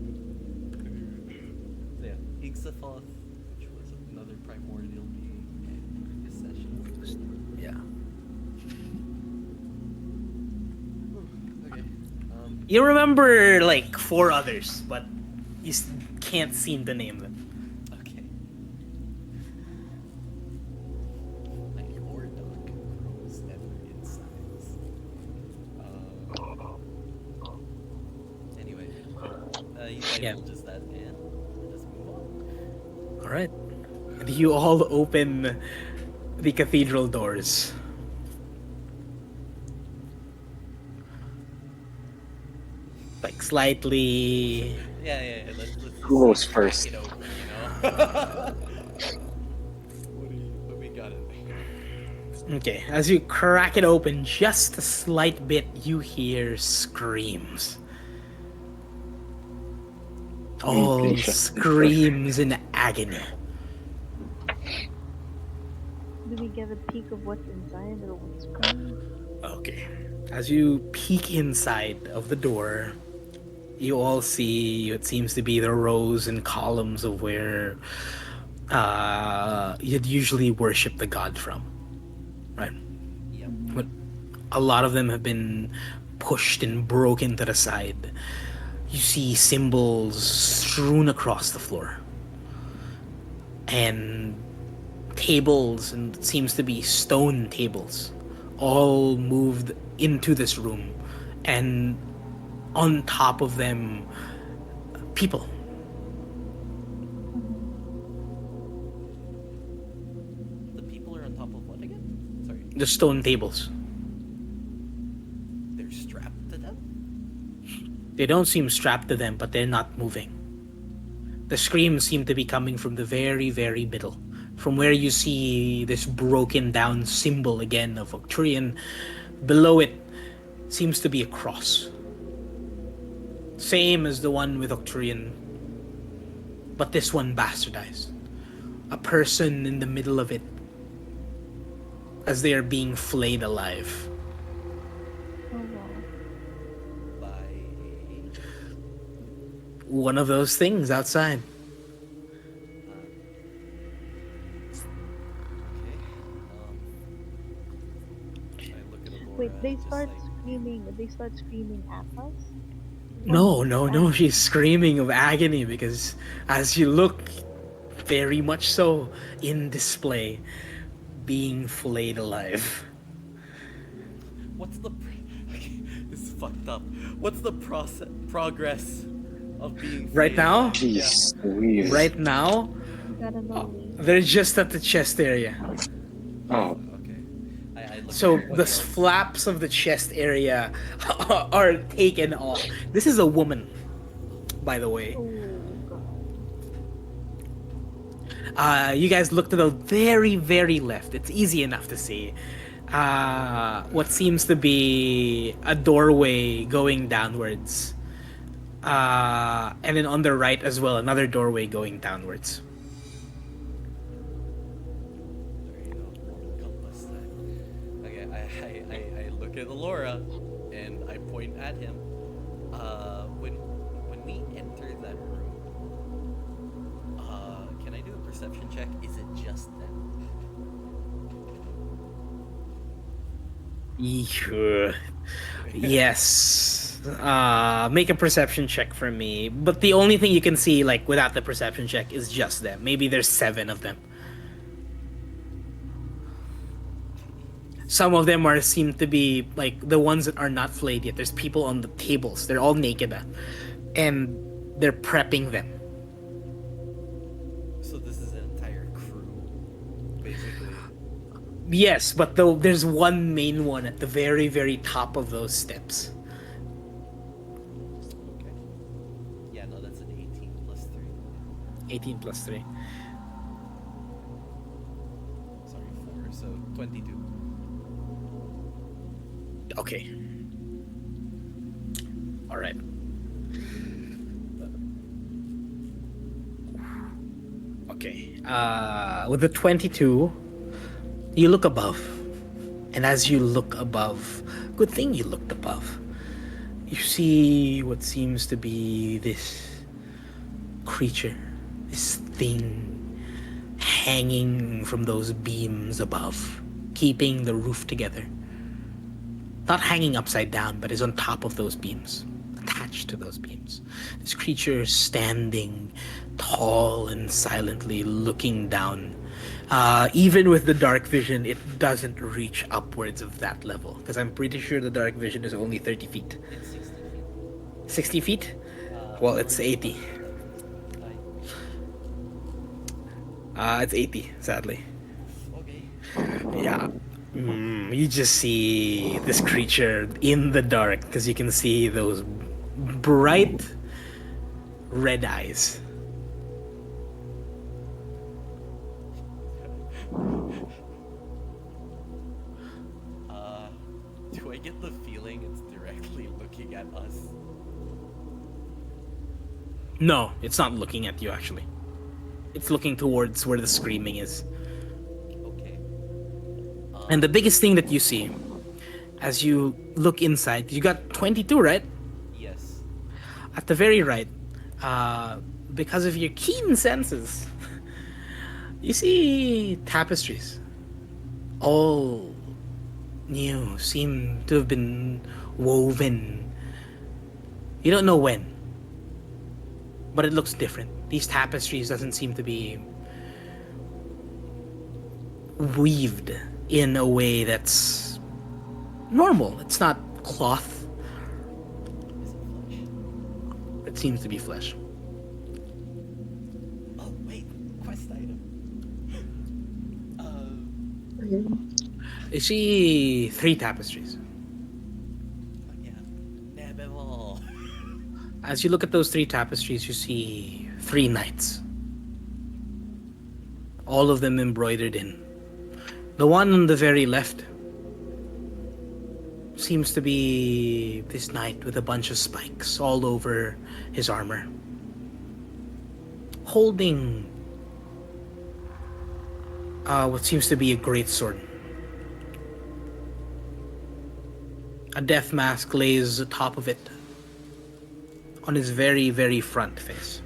yeah, Igsathoth, which was another primordial being, and his session. Yeah. Okay. You remember like four others, but you can't seem to name them. Okay. My Hordoc grows ever in size. Anyway, you Yeah. divulges that and let us move on. All right. And you all open the cathedral doors. Like slightly. Yeah. Let's Who goes just crack first? it open, you know. What we got in there? Okay, as you crack it open just a slight bit, you hear screams. All Felicia. screams in agony. Do we get a peek of what's inside or what's screaming? Okay. As you peek inside of the door, you all see what seems to be the rows and columns of where you'd usually worship the god from, right? Yep. But a lot of them have been pushed and broken to the side. You see symbols strewn across the floor, and tables, and it seems to be stone tables, all moved into this room, and on top of them, people. The people are on top of what again? Sorry. The stone tables. They're strapped to them? They don't seem strapped to them, but they're not moving. The screams seem to be coming from the very, very middle. From where you see this broken down symbol again of Octurian. Below it seems to be a cross. Same as the one with Octurian, but this one bastardized. A person in the middle of it as they are being flayed alive. Oh wow. By One of those things outside. okay. I look at Aurora Wait, they just start like, screaming. They start screaming at us. No. She's screaming of agony because as you look very much so in display, being flayed alive. What's the okay, this is fucked up. What's the process progress of being Right flayed now, alive? Yeah. Jeez Louise. right now, You gotta know me. they're just at the chest area. Oh, Okay. I look at So the everybody else. flaps of the chest area are taken off. This is a woman, by the way. Oh god. You guys look to the very, very left. It's easy enough to see. What seems to be a doorway going downwards. And then on the right as well, another doorway going downwards. There you go. Compass that. Okay, I look at Alora and I point at him. When we enter that room, can I do a perception check? Is it just them? Yeah. Yes. Make a perception check for me. But the only thing you can see, like, without the perception check is just them. Maybe there's 7 of them. Some of them are seem to be like the ones that are not flayed yet. There's people on the tables. They're all naked, and they're prepping them. So this is an entire crew, basically. Yes, but there's one main one at the very, very top of those steps. Okay. Yeah, no, that's an 18 plus 3. 18 plus 3. Sorry, 4. So 22. Okay. All right. Okay. With the 22, you look above. And as you look above, good thing you looked above. You see what seems to be this creature, this thing hanging from those beams above, keeping the roof together. Not hanging upside down, but is on top of those beams, attached to those beams. This creature standing tall and silently looking down. Even with the dark vision, it doesn't reach upwards of that level, because I'm pretty sure the dark vision is only 30 feet. It's 60 feet. 60 feet? Well, it's 80. It's 80, sadly. Okay. Yeah. You just see this creature in the dark because you can see those bright red eyes. Do I get the feeling it's directly looking at us? No, it's not looking at you actually. It's looking towards where the screaming is. Okay. And the biggest thing that you see as you look inside, you got 22, right? Yes. At the very right, because of your keen senses, you see tapestries. All new, seem to have been woven. You don't know when, but it looks different. These tapestries doesn't seem to be weaved in a way that's normal. It's not cloth. Is it flesh? It seems to be flesh. Oh wait, quest item. You see 3 tapestries. Yeah. Nebel. As you look at those 3 tapestries, you see 3 knights. All of them embroidered in. The one on the very left seems to be this knight with a bunch of spikes all over his armor, holding what seems to be a great sword. A death mask lays atop of it on his very, very front face.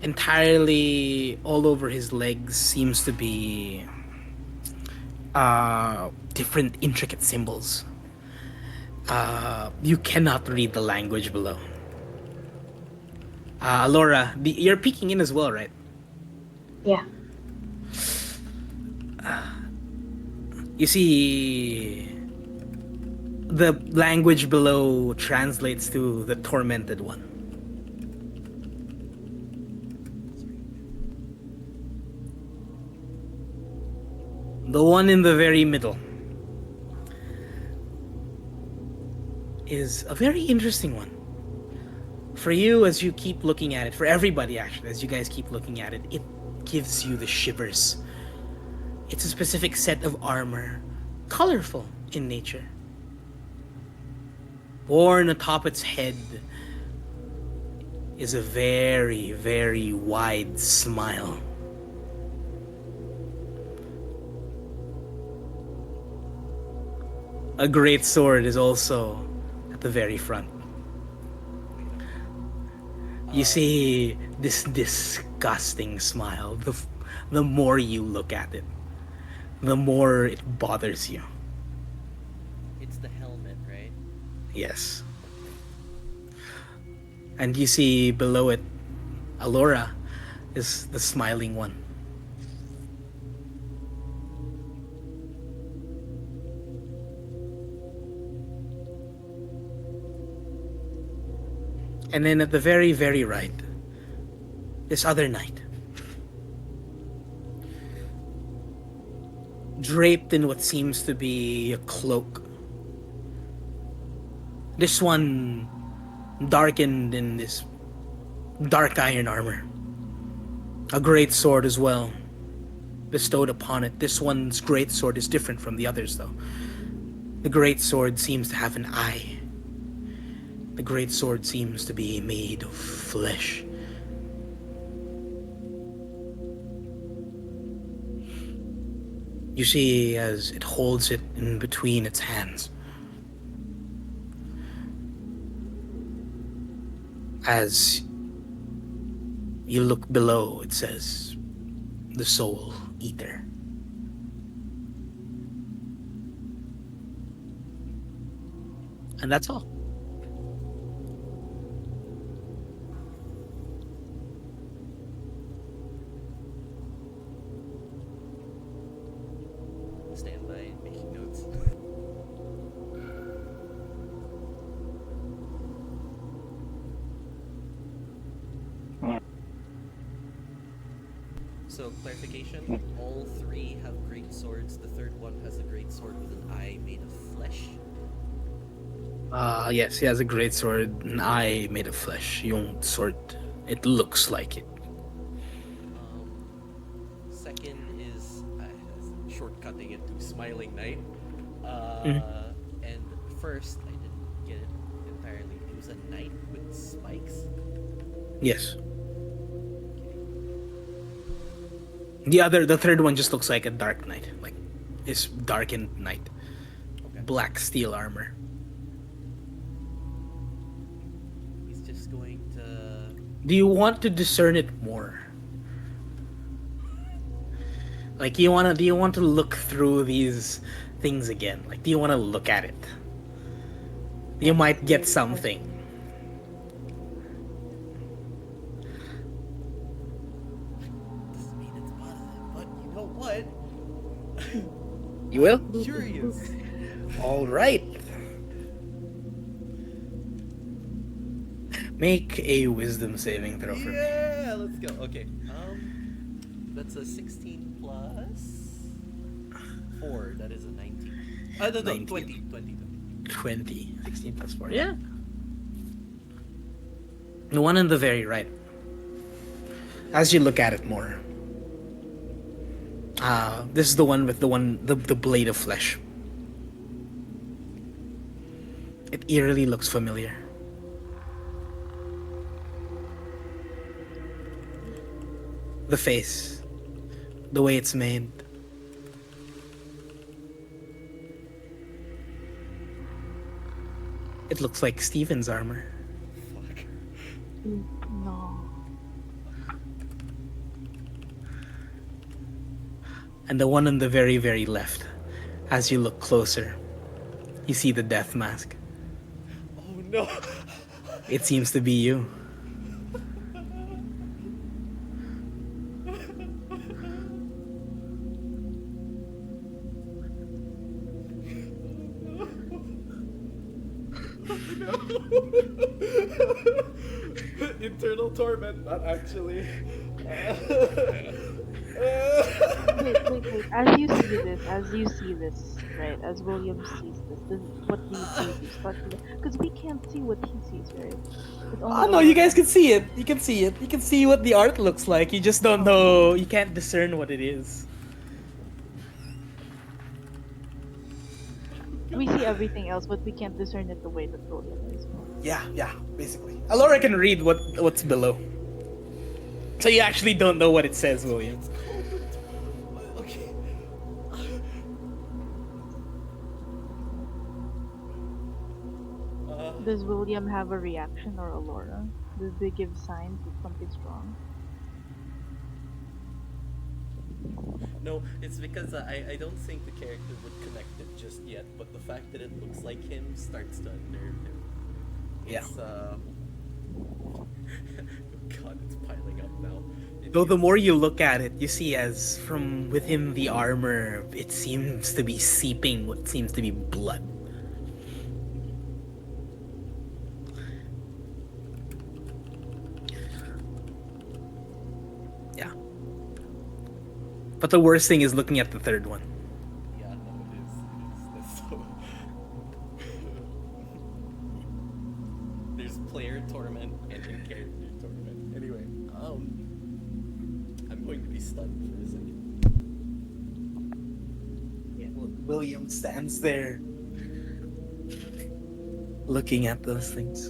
Entirely all over his legs seems to be different intricate symbols. You cannot read the language below. Alora, you're peeking in as well, right? Yeah. You see, the language below translates to the tormented one. The one in the very middle is a very interesting one. For you, as you keep looking at it, for everybody actually, as you guys keep looking at it, it gives you the shivers. It's a specific set of armor, colorful in nature. Born atop its head is a very, very wide smile. A great sword is also at the very front. You see this disgusting smile. The more you look at it, the more it bothers you. It's the helmet, right? Yes. And you see below it, Alora is the smiling one. And then at the very, very right, this other knight. Draped in what seems to be a cloak. This one darkened in this dark iron armor. A great sword as well bestowed upon it. This one's great sword is different from the others, though. The great sword seems to have an eye. The great sword seems to be made of flesh. You see, as it holds it in between its hands, as you look below, it says, the Soul Eater. And that's all. Stand by and making notes. So, clarification, all three have great swords. The third one has a great sword with an eye made of flesh. Yes, he has a great sword, an eye made of flesh. Yung sword, it looks like it. Second is shortcutting it to Smiling Knight. And first, I didn't get it entirely. It was a knight with spikes. Yes. The third one just looks like a dark knight, like this darkened knight, Okay. black steel armor. He's just going to. Do you want to discern it more? Like, do you want to look through these things again? Like, do you want to look at it? You might get something. Doesn't mean it's positive, but you know what? You will? Curious. All right. Make a wisdom saving throw for me. Yeah, let's go. Okay. That's a 16 plus 4. That is a 19. No, 19. 20. 20. 16 plus 4. Yeah. The one on the very right. As you look at it more. This is the one with the blade of flesh. It eerily looks familiar. The face. The way it's made. It looks like Steven's armor. Fuck. No. And the one on the very, very left, as you look closer, you see the death mask. Oh no. It seems to be you. No. Internal torment, not actually. Wait. As you see this, right? As William sees this, what do you do? Do you start to because we can't see what he sees, right? But only Oh no, you Aurora guys and can see it. You can see it. You can see what the art looks like. You just don't oh, know. You can't discern what it is. we see everything else, but we can't discern it the way that William is. Yeah, basically. Alora can read what's below. So you actually don't know what it says, William. It's called the. Okay. Does William have a reaction or Aurora? Do they give signs that something's wrong? No, it's because I don't think the character would connect it just yet, but the fact that it looks like him starts to unnerve him. Yeah. It's God, it's piling up now. Though the more you look at it, you see as from within the armor, it seems to be seeping what seems to be blood. Yeah. But the worst thing is looking at the third one. Yeah, no, it is. That's so. There's player torment and in-character torment. Anyway, I'm going to be stunned for a second. Yeah, William stands there looking at those things.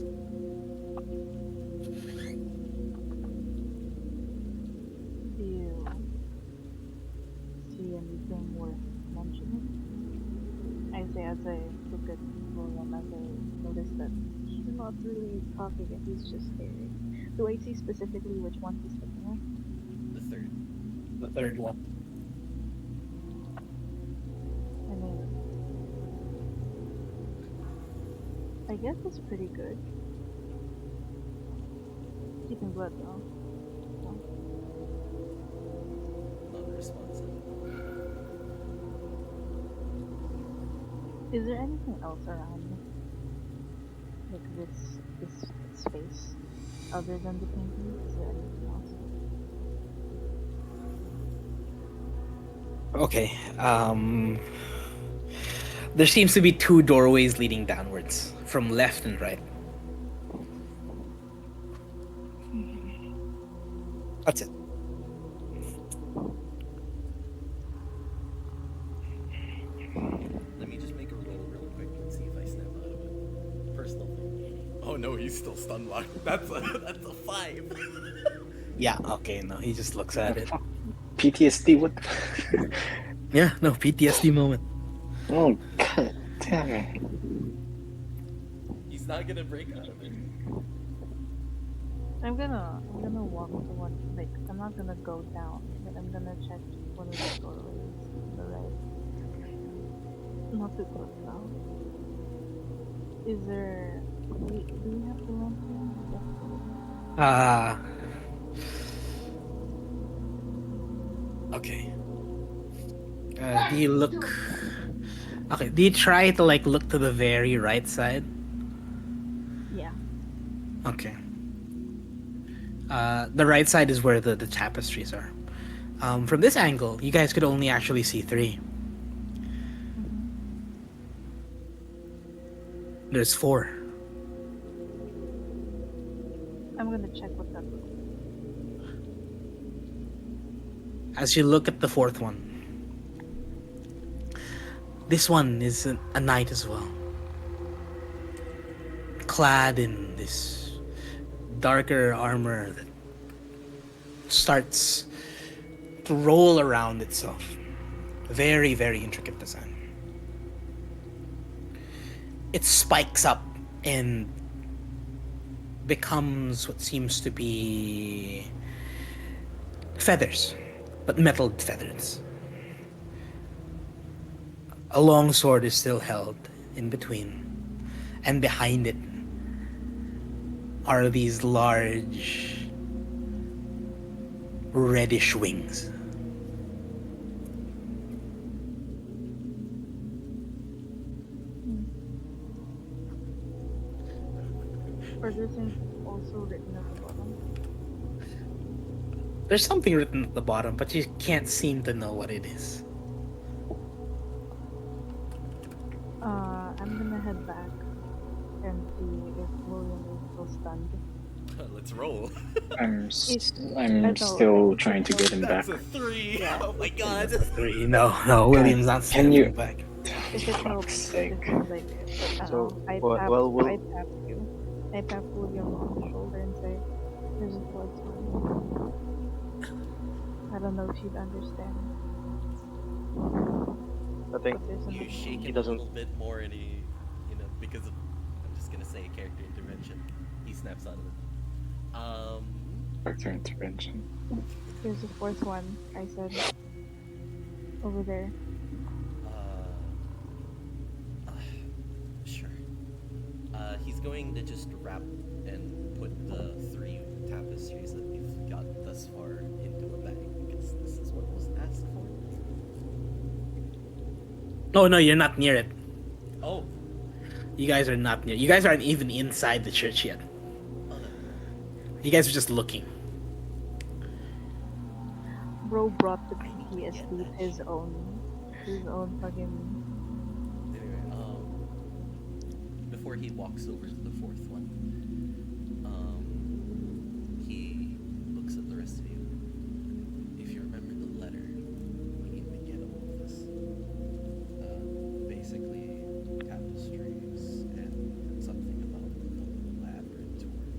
Do you see anything worth mentioning? I say as I look at William, as I notice that he's not really talking and he's just staring. Do I see specifically which one he's looking at? The third. The third one. I mean, I guess it's pretty good. Keeping blood though. So, Non-responsive. is there anything else around like this space other than the painting? Is there anything else? Okay. There seems to be two doorways leading downwards from left and right. That's it. Let me just make a roll real quick and see if I snap out of it. Personal thing. Oh no, he's still stun locked. That's a 5. Yeah, okay, no, he just looks at it. PTSD, what the Yeah, no, PTSD moment. Oh, god damn it. He's not gonna break out of it. I'm gonna walk to one like I'm not gonna go down, but I'm gonna check one of the doorways on the right. Not too close now. Is there do we have to run here? Ah. Okay. Do you look? Okay. Do you try to like look to the very right side? Yeah. Okay. The right side is where the tapestries are. From this angle, you guys could only actually see 3. There's 4. I'm gonna check what that looks like. As you look at the 4th one, this one is a knight as well, clad in this darker armor that starts to roll around itself. Very, very intricate design. It spikes up and becomes what seems to be feathers, but metalled feathers. A long sword is still held in between, and behind it are these large reddish wings. Or there's anything also written at the bottom. There's something written at the bottom, but you can't seem to know what it is. I'm gonna head back and see if William is still stunned. Let's roll. I'm It, I'm no, still it's trying to get him back. That's a 3. Yeah. Oh my god. Three. No, William's not Can standing you? back. if it helps, Fuck's if sake! like, I don't So, know, I well, tap, well, we'll I tap you. I tap William on the shoulder and say, "There's a fourth one." I don't know if you'd understand, I think but there's You another shake one. him a doesn't- little bit more, and because of, I'm just gonna say character intervention, he snaps out of it. Factor intervention. There's a fourth one. I said, over there. Uh, sure. He's going to just wrap and put the 3 tapestries that we've got thus far into a bag because this is what was asked for. Oh no, you're not near it. Oh, You guys are not near. You guys aren't even inside the church yet. oh no. You guys are just looking. Bro brought the I need to get PTSD that his own fucking. Anyway, before he walks over to the 4th one, he looks at the rest of you. If you remember the letter, we need to get all of this. Basically, tapestries and something about the laboratory.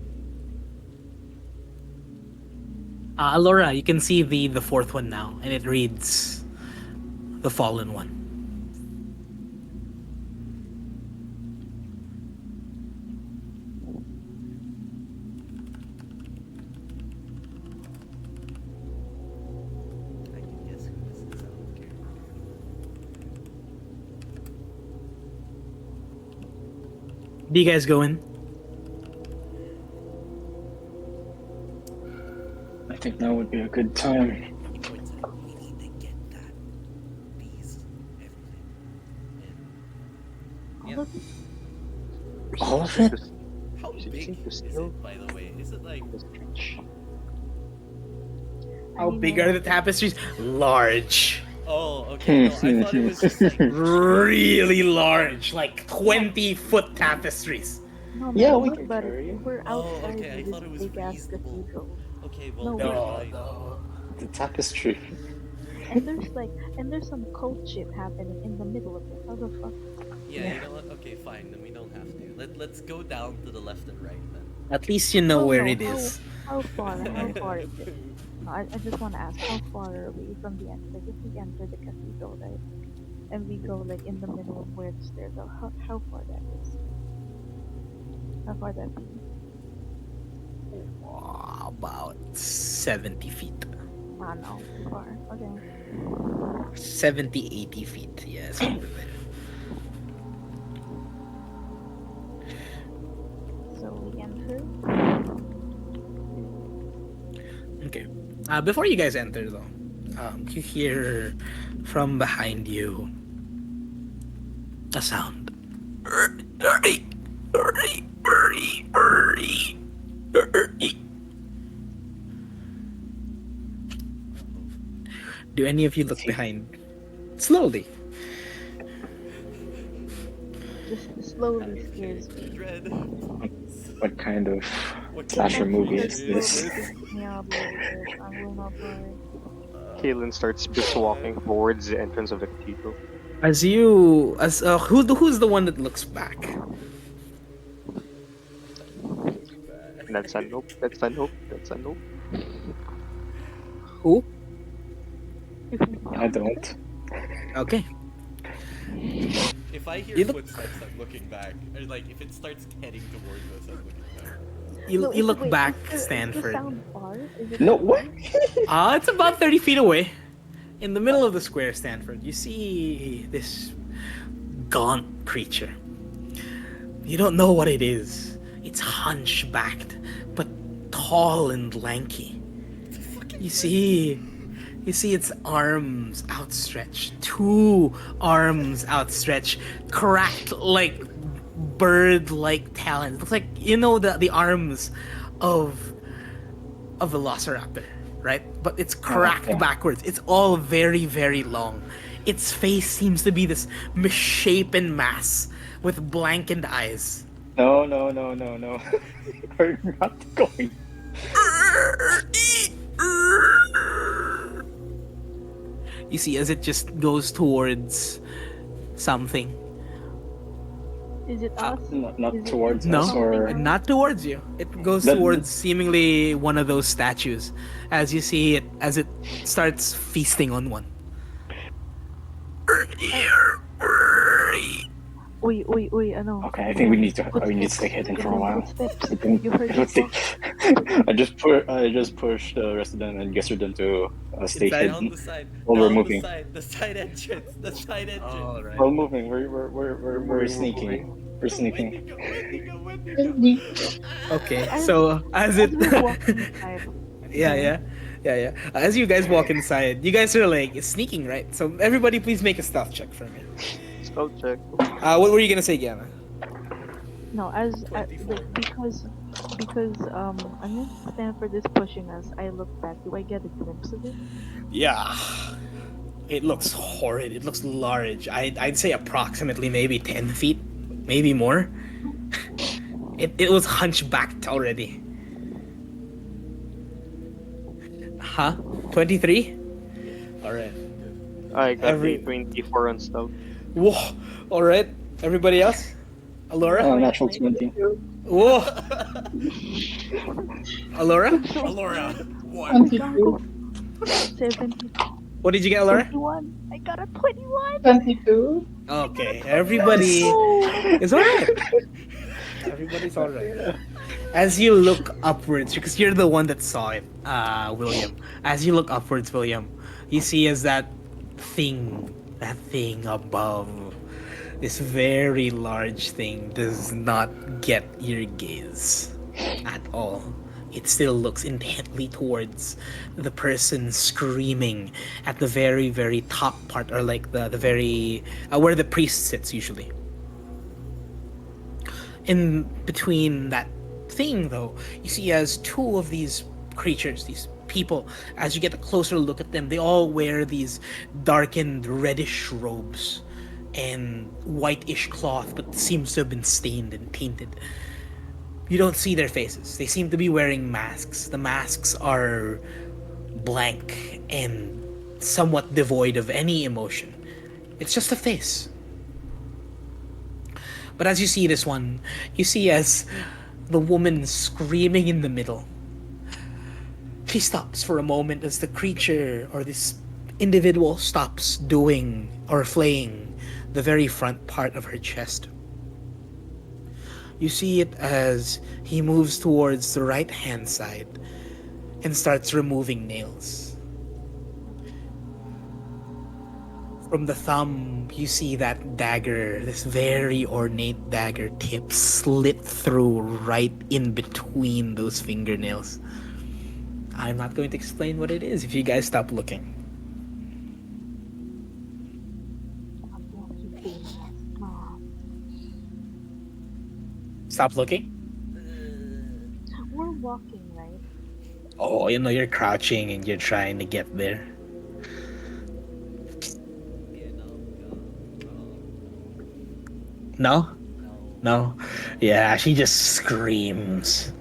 Alora, you can see the fourth one now, and it reads, "The Fallen One." I can guess who this is out of character. Do you guys go in? I think now would be a good time. He points at it. We need to get that. These, everything. And yeah. All of it? How You big think the is skill- it, by the way? Is it like How big are the tapestries? Large. Oh, okay. No, I thought it was just like Really large. Like 20-foot tapestries. No, Yeah, no, we think can about carry it. it. We're Oh, outside okay, I of thought it this was big ass reasonable. cathedral. okay, well No, never No, mind. no. The tapestry. And there's some cult shit happening in the middle of it. How the fuck? Yeah, you know what? Okay, fine. Then we don't have to. Let's go down to the left and right then. At least you know No, where no, it is. How far? How far is it? No, I just want to ask, how far are we from the end? Like, if we enter the cathedral, right? And we go, like, in the middle of where the stairs are, how far that is? How far that be? About 70 feet. Ah, no, too far. Okay. 70, 80 feet. Yes, over there. So we enter. Okay. Before you guys enter, though, you hear from behind you a sound. Do any of you look behind? Slowly. Just slowly scares me. Dread. What kind of What slasher kind of movie movie is is this? this? Me, I'll be over there. I will not worry. Kaylin starts just walking towards the entrance of the cathedral. Who's the one that looks back? That's a nope. That's a nope. That's a nope. Who? I don't. Okay. If I hear You look- footsteps, I'm looking back. Or like, if it starts heading towards us, I'm looking back. You Wait, look back, is the Stanford. sound far? Is it No, far? what? It's about 30 feet away. In the middle of the square, Stanford, you see this gaunt creature. You don't know what it is. It's hunchbacked, but tall and lanky. You see its arms outstretched, two arms outstretched, cracked like bird-like talons. It looks like the arms of a velociraptor, right? But it's cracked Yeah. backwards. It's all very, very long. Its face seems to be this misshapen mass with blankened eyes. No, no, no, no, no. We're not going. You see, as it just goes towards something. Is it us? Not Is towards it No, us or something not towards you. It goes That- towards seemingly one of those statues. As you see it, as it starts feasting on one. Uy, uy, uy, ano? Okay, I think we need to Footsteps. stay hidden for a Ano, while. footsteps. Sleeping. You heard Let's it, stay. boss? I just pushed the rest of them and Gesserden to stay Inside, down hidden the side, while we're down the moving. side, the side entrance, the side entrance. All right. While moving, we're sneaking. We're sneaking. Really? Okay, As- so as As it, we walk inside. yeah. As you guys walk inside, you guys are like sneaking, right? So everybody, please make a stealth check for me. Spell check. What were you gonna say, Gamma? No, as 24. like because I mean Stanford is pushing us. I look back. Do I get a glimpse of it? Yeah, it looks horrid. It looks large. I'd say approximately maybe 10 feet, maybe more. It was hunchbacked already. Huh? 23? Alright. I got Every- the 24 on stealth. Whoa! Alright. Everybody else? Alora? Natural 20. Whoa! Alora? Alora, one. 22. 70, What did you get, Alora? 21. I got a 21. 22. Okay. Everybody is alright. Everybody's alright. As you look upwards, because you're the one that saw it, William. As you look upwards, William, you see as that thing above, this very large thing does not get your gaze at all. It still looks intently towards the person screaming at the very, very top part, or like the very where the priest sits usually. In between that thing, though, you see as two of these creatures, these people, as you get a closer look at them, they all wear these darkened reddish robes and whitish cloth, but seems to have been stained and tainted. You don't see their faces. They seem to be wearing masks. The masks are blank and somewhat devoid of any emotion. It's just a face. But as you see this one, you see as the woman screaming in the middle. She stops for a moment as the creature or this individual stops doing or flaying the very front part of her chest. You see it as he moves towards the right hand side and starts removing nails. From the thumb, you see that dagger, this very ornate dagger tip slit through right in between those fingernails. I'm not going to explain what it is if you guys stop looking. Stop looking? We're walking, right? Oh, you're crouching and you're trying to get there. Yeah, No? no. No? Yeah, she just screams.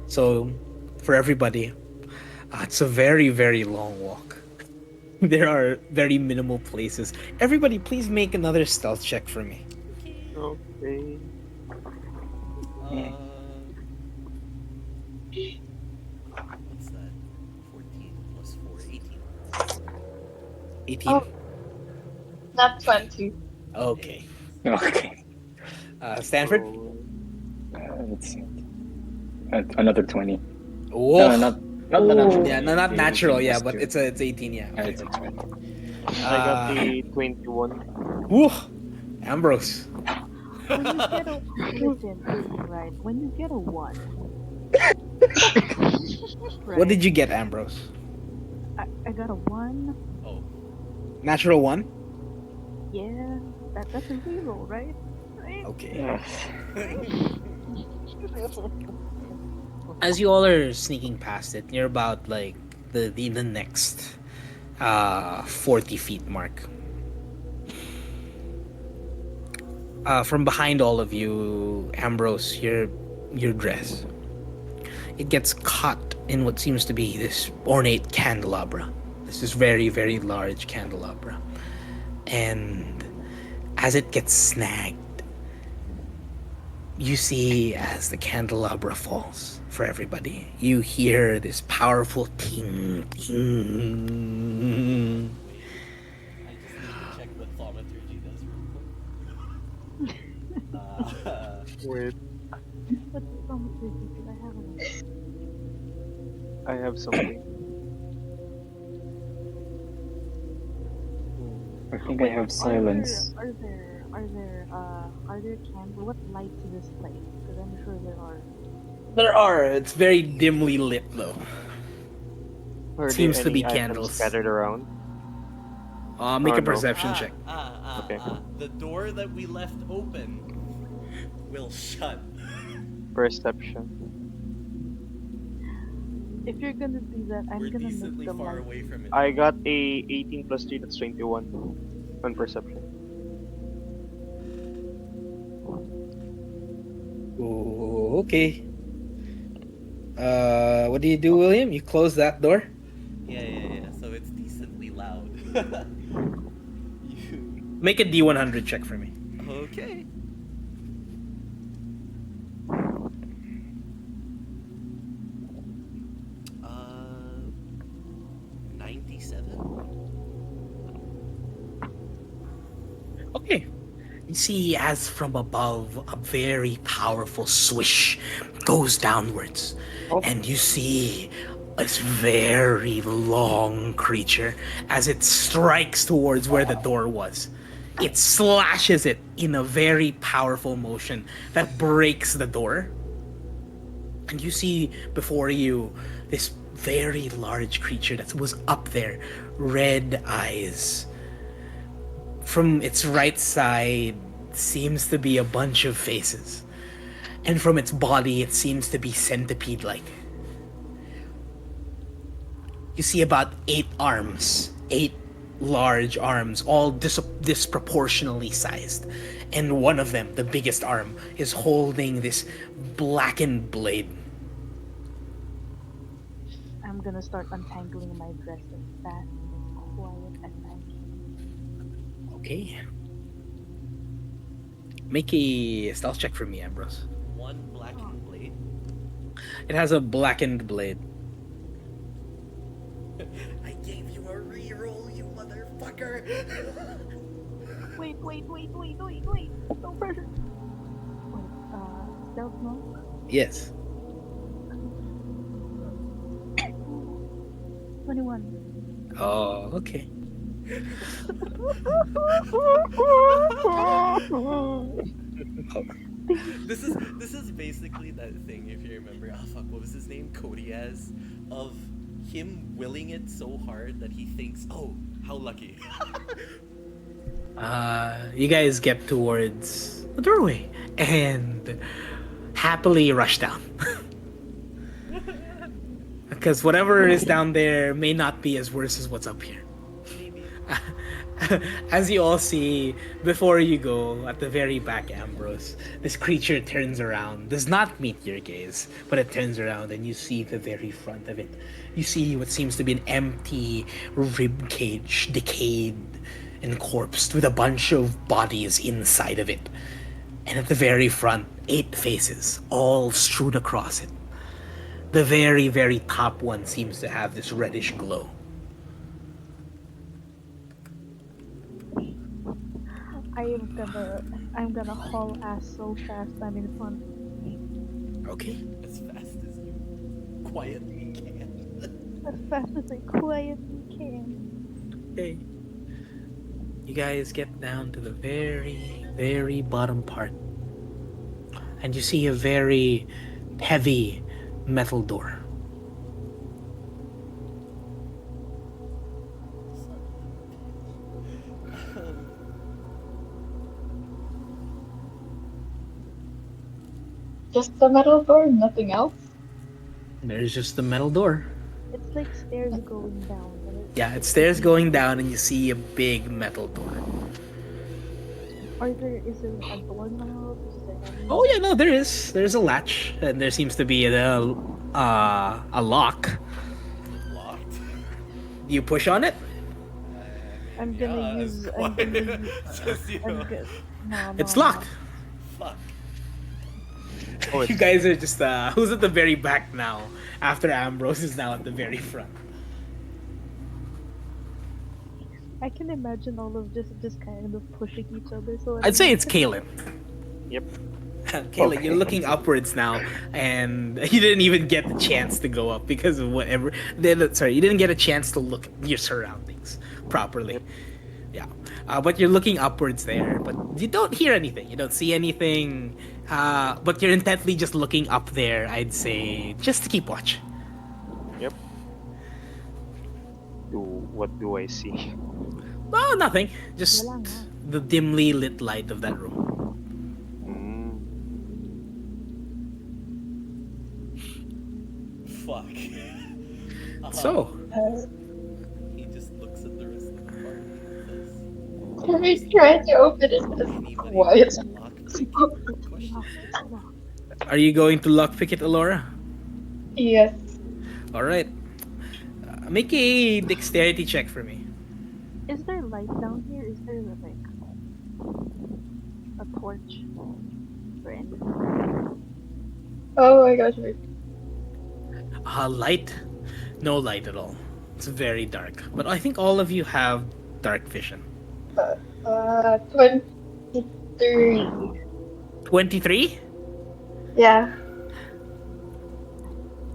So, for everybody, it's a very, very long walk. There are very minimal places. Everybody, please make another stealth check for me. Okay. What's that? 14 plus 4, 18. 18? Oh. Not 20. Okay. Okay. Stanford? So, Let's see. Another 20. Whoa. No, not the natural. Yeah, no, 20. not The natural, 18 yeah, plus but 2. it's 18, yeah. Yeah, Okay. it's a 20. I got the 21. Woo! Ambrose. When you get a listen, right? When you get a 1, right? What did you get, Ambrose? I got a 1. Oh, Natural one. Yeah, that's a reroll, right? Right? Okay. Yes. Right? As you all are sneaking past it, you're about like the next 40 feet mark. From behind all of you, Ambrose, your dress. It gets caught in what seems to be this ornate candelabra. This is very, very large candelabra. And as it gets snagged, you see as the candelabra falls for everybody, you hear this powerful ting, ting. Wait, I just need to check what thaumaturgy does real quick. Uh, Wait, What's the thaumaturgy? Because I have one. I have something. I think I Wait, have silence. are there candles? What lights this place? Because I'm sure there are. There are. It's very dimly lit though. Are there Seems to be any items candles. scattered around? Make Oh a no. perception check. Okay. the door that we left open will shut. Perception. If you're gonna do that, I'm We're gonna make decently the far light. away from it. I got a 18 plus 3, that's 21 on perception. Oh, okay. What do you do, William? You close that door? Yeah. So it's decently loud. you Make a D100 check for me. okay? Uh, 97. Okay. You see, as from above, a very powerful swish goes downwards. Oh. And you see this very long creature as it strikes towards where the door was. It slashes it in a very powerful motion that breaks the door. And you see before you this very large creature that was up there, red eyes. From its right side seems to be a bunch of faces. And from its body, it seems to be centipede like. You see about 8 arms, 8 large arms, all disproportionately sized. And one of them, the biggest arm, is holding this blackened blade. I'm gonna start untangling my dress as fast and quiet as I can. Okay. Make a stealth check for me, Ambrose. One blackened blade. It has a blackened blade. I gave you a reroll, you motherfucker. Wait. No pressure. Wait, stealth mode? Yes. 21. Oh, okay. This is basically that thing, if you remember. Oh fuck, what was his name? Kodiaz, of him willing it so hard that he thinks, oh, how lucky. You guys get towards the doorway and happily rush down. Because whatever is down there may not be as worse as what's up here. Maybe. As you all see, before you go, at the very back, Ambrose, this creature turns around, does not meet your gaze, but it turns around and you see the very front of it. You see what seems to be an empty rib cage, decayed and corpsed, with a bunch of bodies inside of it. And at the very front, 8 faces, all strewn across it. The very, very top one seems to have this reddish glow. I'm gonna haul ass so fast I'm in front. Okay. As fast as you quietly can. As fast as I quietly can. Okay. You guys get down to the very, very bottom part. And you see a very heavy metal door. Just the metal door, nothing else. There's just the metal door. It's like stairs going down, right? Yeah, it's It's like stairs going down, and you see a big metal door. is there a doorknob? Is there Oh any yeah, no, there is. There's a latch, and there seems to be a lock. Locked? You push on it. Yeah, as I'm gonna quiet. use Just, I'm good. No, It's no, locked. no. fuck. Oh, You it's guys are just who's at the very back now? After Ambrose is now at the very front. I can imagine all of just kind of pushing each other, so I I'd don't say know. it's Kalen. yep. Kayla, you're looking upwards now, and you didn't even get the chance to go up because of whatever. Sorry, you didn't get a chance to look at your surroundings properly. Yep. Yeah, but you're looking upwards there, but you don't hear anything. You don't see anything. But you're intently just looking up there. I'd say just to keep watch. Yep. What do I see? Oh, nothing. Just Wala nga. the dimly lit light of that room. Mm, Fuck. So, He just looks at the rest of the party and says, Can we try to open it as anybody quiet as lock possible? It's Question. locked. It's locked. are you going to lockpick it, Alora? Yes. All right. Make a dexterity check for me. Is there light down here? Is there like a torch or anything? Oh my gosh. Light? No light at all. It's very dark. But I think all of you have dark vision. 23. 23? Yeah.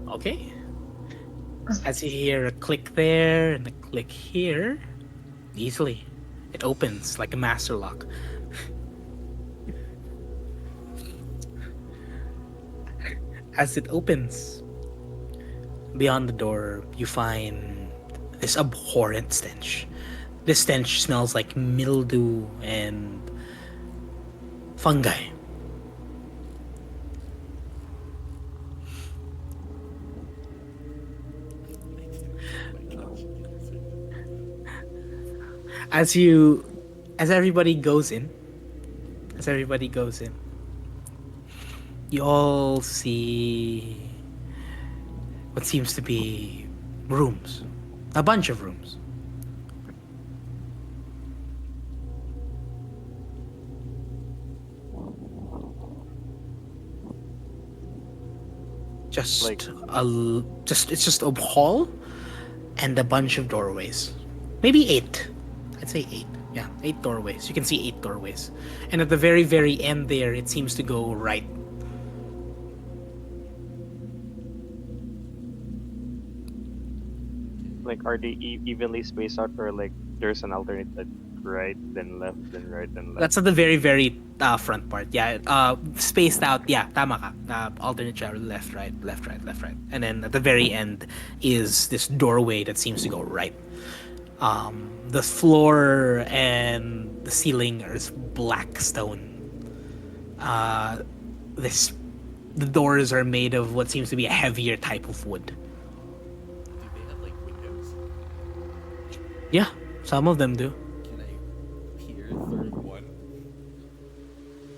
Okay. As you hear a click there and a click here, easily it opens like a master lock. As it opens, beyond the door, you find this abhorrent stench. This stench smells like mildew and fungi. As you, as everybody goes in, as everybody goes in, you all see what seems to be rooms, a bunch of rooms. Just Like- just it's just a hall and a bunch of doorways. Maybe 8. I'd say 8. Yeah, 8 doorways. You can see 8 doorways. And at the very, very end there, it seems to go right. Like, are they evenly spaced out, or like there's an alternate right, then left, then right, then left? That's at the very, very front part. Yeah, spaced out. Yeah, tama ka. Alternate travel, left, right, left, right, left, right. And then at the very end is this doorway that seems to go right. The floor and the ceiling are this black stone. This the doors are made of what seems to be a heavier type of wood. Do they have like windows? Yeah, some of them do. Can I peer through one?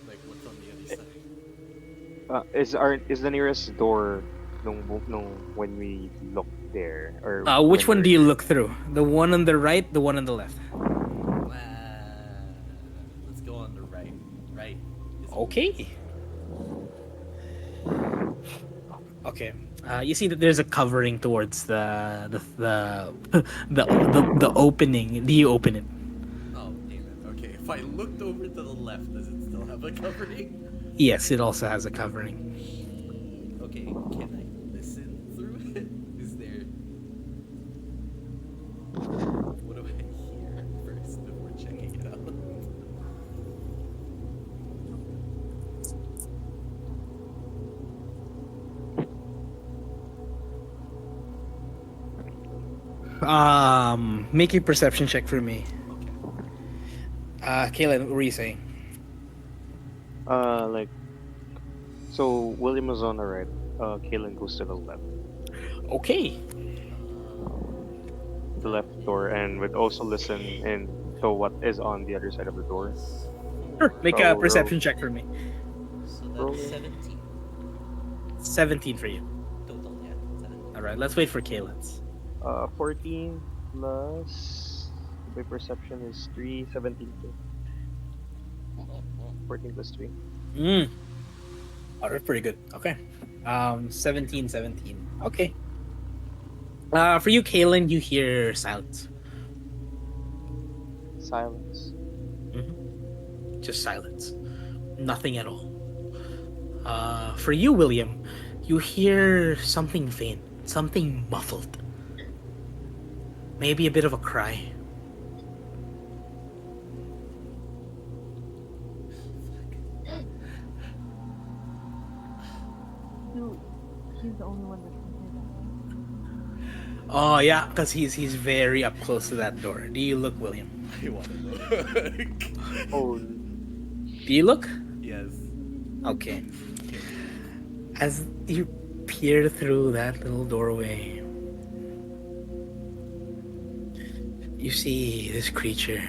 Like what's on the other side? Is the nearest door nung when we look there, or Which when one do you look through? The one on the right, the one on the left. Let's go on the right. Right. is Okay. Okay. You see that there's a covering towards the opening. Do you open it? Oh, damn it. Okay, if I looked over to the left, does it still have a covering? Yes, it also has a covering. Okay, can I listen through it? Is there... What do I hear first before checking it out? Make a perception check for me. Okay. Kaylin, what were you saying? like So William is on the right. Kalen goes to the left, Okay. the That left door, and would also is listen in to what is on the other side of the door. plus Sure. 4. Make So I a will roll perception check for me. So that's rolling 17 17 for you. total, yeah. 17. All right. Let's wait for Kalen's. 14 plus my perception is 3, 17. So Oh, well. 14 plus 3. Mm. Oh, that's pretty good. Okay. 17, 17. Okay. For you, Kalen, you hear silence. Silence. Just silence. Nothing at all. For you, William, you hear something faint, something muffled. Maybe a bit of a cry. Do he's the only one that can hear that, Oh yeah, because he's very up close to that door. Do you look, William? I want to look. Oh, Do you look? Yes. Okay. As you peer through that little doorway, you see this creature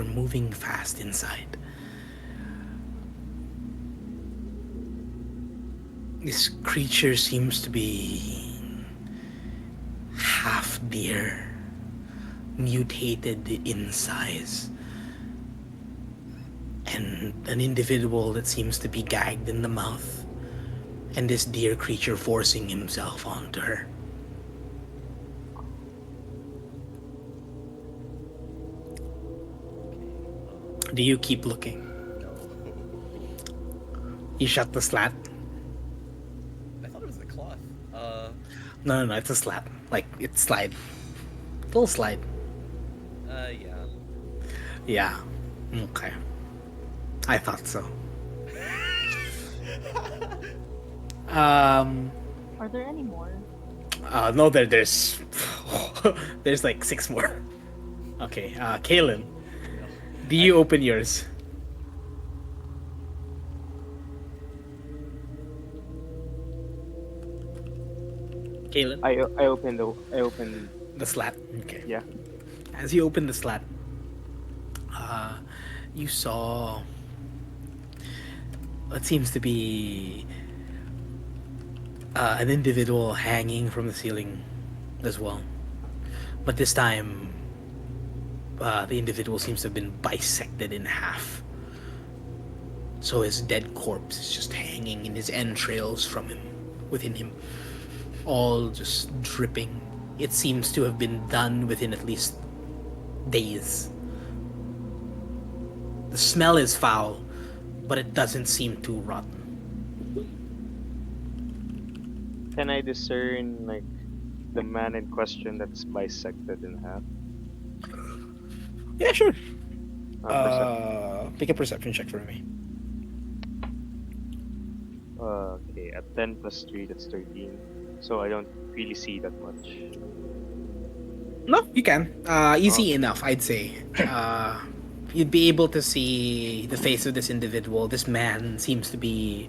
moving fast inside. This creature seems to be half deer, mutated in size, and an individual that seems to be gagged in the mouth, and this deer creature forcing himself onto her. Do you keep looking? No. You shut the slat? I thought it was the cloth. No, it's a slat. Like, it's slide. Little slide. Yeah. Yeah. Okay. I thought so. Um, Are there any more? no, there's there's like 6 more. Okay, Kalen, do you open yours? Kalen, I open. the slat. Okay. Yeah. As you open the slat, you saw what seems to be an individual hanging from the ceiling as well. But this time, the individual seems to have been bisected in half. So his dead corpse is just hanging in his entrails from him, within him, all just dripping. It seems to have been done within at least days. The smell is foul, but it doesn't seem too rotten. Can I discern like the man in question that's bisected in half? Yeah, sure. Perception. Make a perception check for me. Okay, at 10 plus 3, that's 13. So I don't really see that much. No, you can. Easy Oh. enough, I'd say. You'd be able to see the face of this individual. This man seems to be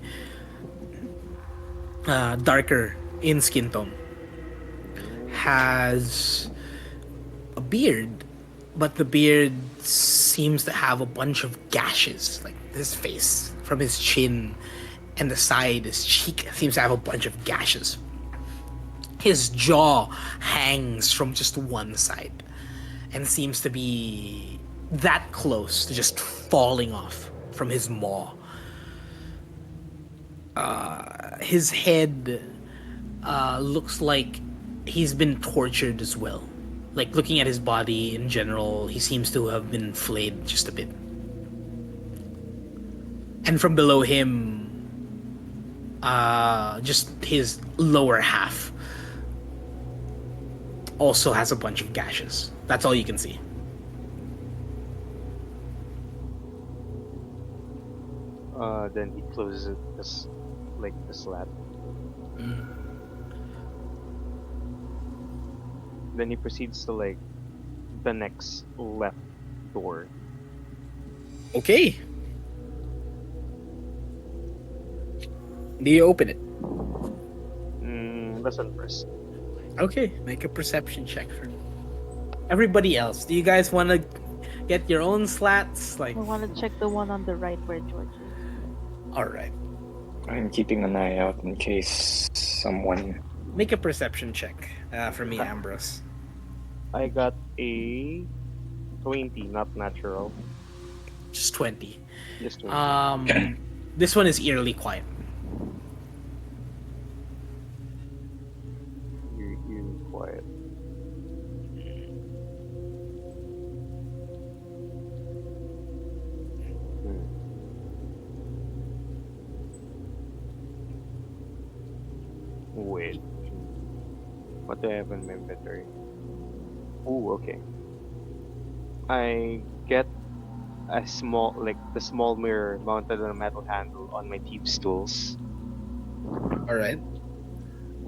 darker in skin tone. Has a beard, but the beard seems to have a bunch of gashes. Like his face, from his chin and the side, his cheek seems to have a bunch of gashes. His jaw hangs from just one side and seems to be that close to just falling off from his maw. His head looks like he's been tortured as well. Like looking at his body in general, he seems to have been flayed just a bit. And from below him, just his lower half also has a bunch of gashes. That's all you can see. Then he closes it as like the slat. Then he proceeds to like the next left door. Okay. Do you open it? Listen first. Okay, make a perception check for me. Everybody else, do you guys want to get your own slats? Like, I want to check the one on the right where George is. all right, I'm keeping an eye out in case someone. make a perception check for me, Ambrose. I got a 20, not natural. Just 20. Just 20. Um, this one is eerily quiet. You quiet. Hmm. Wait. What do I have in my inventory? Ooh, okay. I get a small, like the small mirror mounted on a metal handle on my thieves' tools. All right.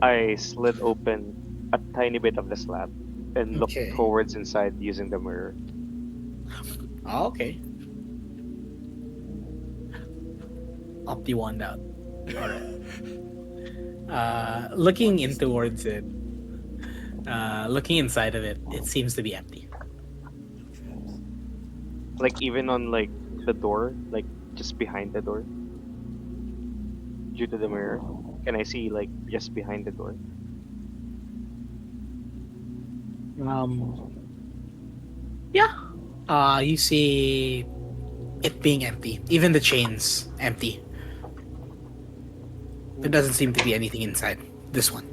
I slid open a tiny bit of the slab and looked Okay. towards inside using the mirror. Oh, okay. Up the wand out. All right. Looking in towards it, looking inside of it, it seems to be empty. Like even on like the door, like just behind the door, due to the mirror. Can I see like just behind the door? Yeah. You see it being empty. Even the chains empty. There doesn't seem to be anything inside this one.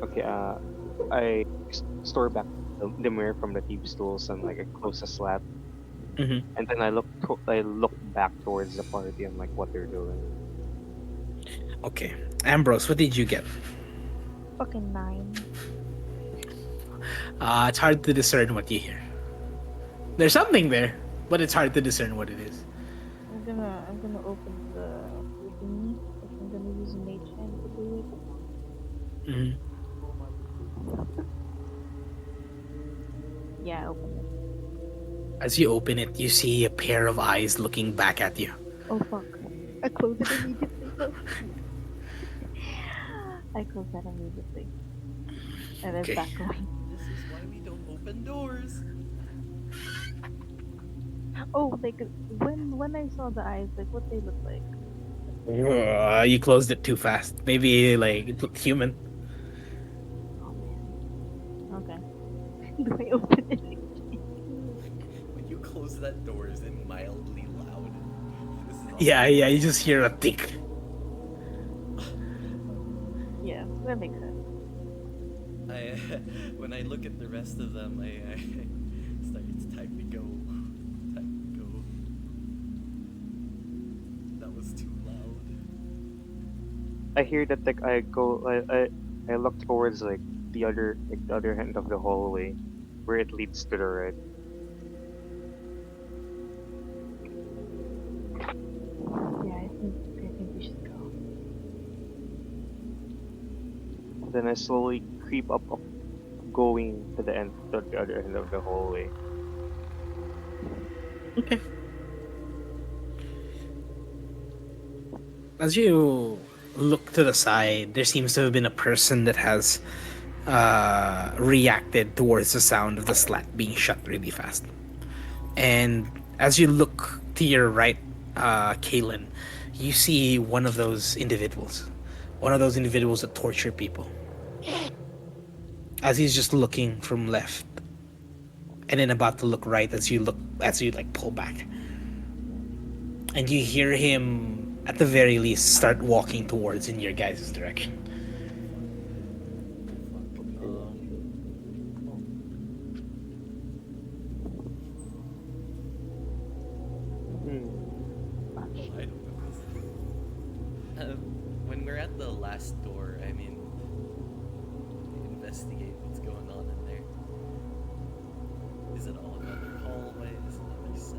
Okay. I store back the mirror from the thieves' tools and like I close the slab, Mm-hmm. and then I look back towards the party and like what they're doing. Okay. Ambrose, what did you get? Fucking 9. It's hard to discern what you hear. There's something there, but it's hard to discern what it is. I'm gonna open the thingy. I'm gonna use a mage hand to do it. Mm-hmm. Yeah, open it. As you open it, you see a pair of eyes looking back at you. Oh fuck. I close it immediately. I close that immediately. And then Okay. back away. This is why we don't open doors. Oh, like when I saw the eyes, like what they look like. You closed it too fast. Maybe like it looked human. Oh man. Okay. Do I open it again? When you close that door, is it mildly loud? This is Yeah, you just hear a tick. Yeah, that makes sense. I when I look at the rest of them, I start. It's time to go. Time to go. That was too loud. I hear that like I look towards like the other end of the hallway, where it leads to the right. Yeah, I think we should go. Then I slowly creep up, going to the other end of the hallway. Okay. As you look to the side, there seems to have been a person that has reacted towards the sound of the slat being shut really fast. And as you look to your right, Kalen, you see one of those individuals. One of those individuals that torture people. As he's just looking from left and then about to look right as you like pull back. And you hear him at the very least start walking towards in your guys' direction. I don't know. When we're at the last door, I mean, investigate what's going on in there. Is it all another hallway? Is it another cell?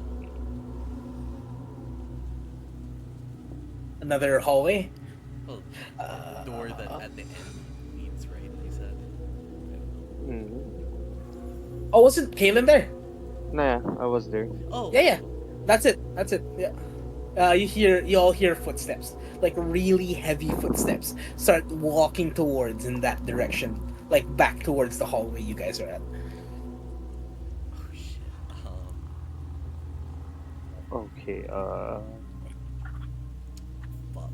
Another hallway. Well, the door that at the end leads right. I said. I don't know. Mm. Oh, wasn't Kalen there? Nah, I was there. Oh. Yeah. That's it. That's it. Yeah. You all hear footsteps, like really heavy footsteps, start walking towards in that direction, like back towards the hallway you guys are at. Oh shit. Okay. Fuck.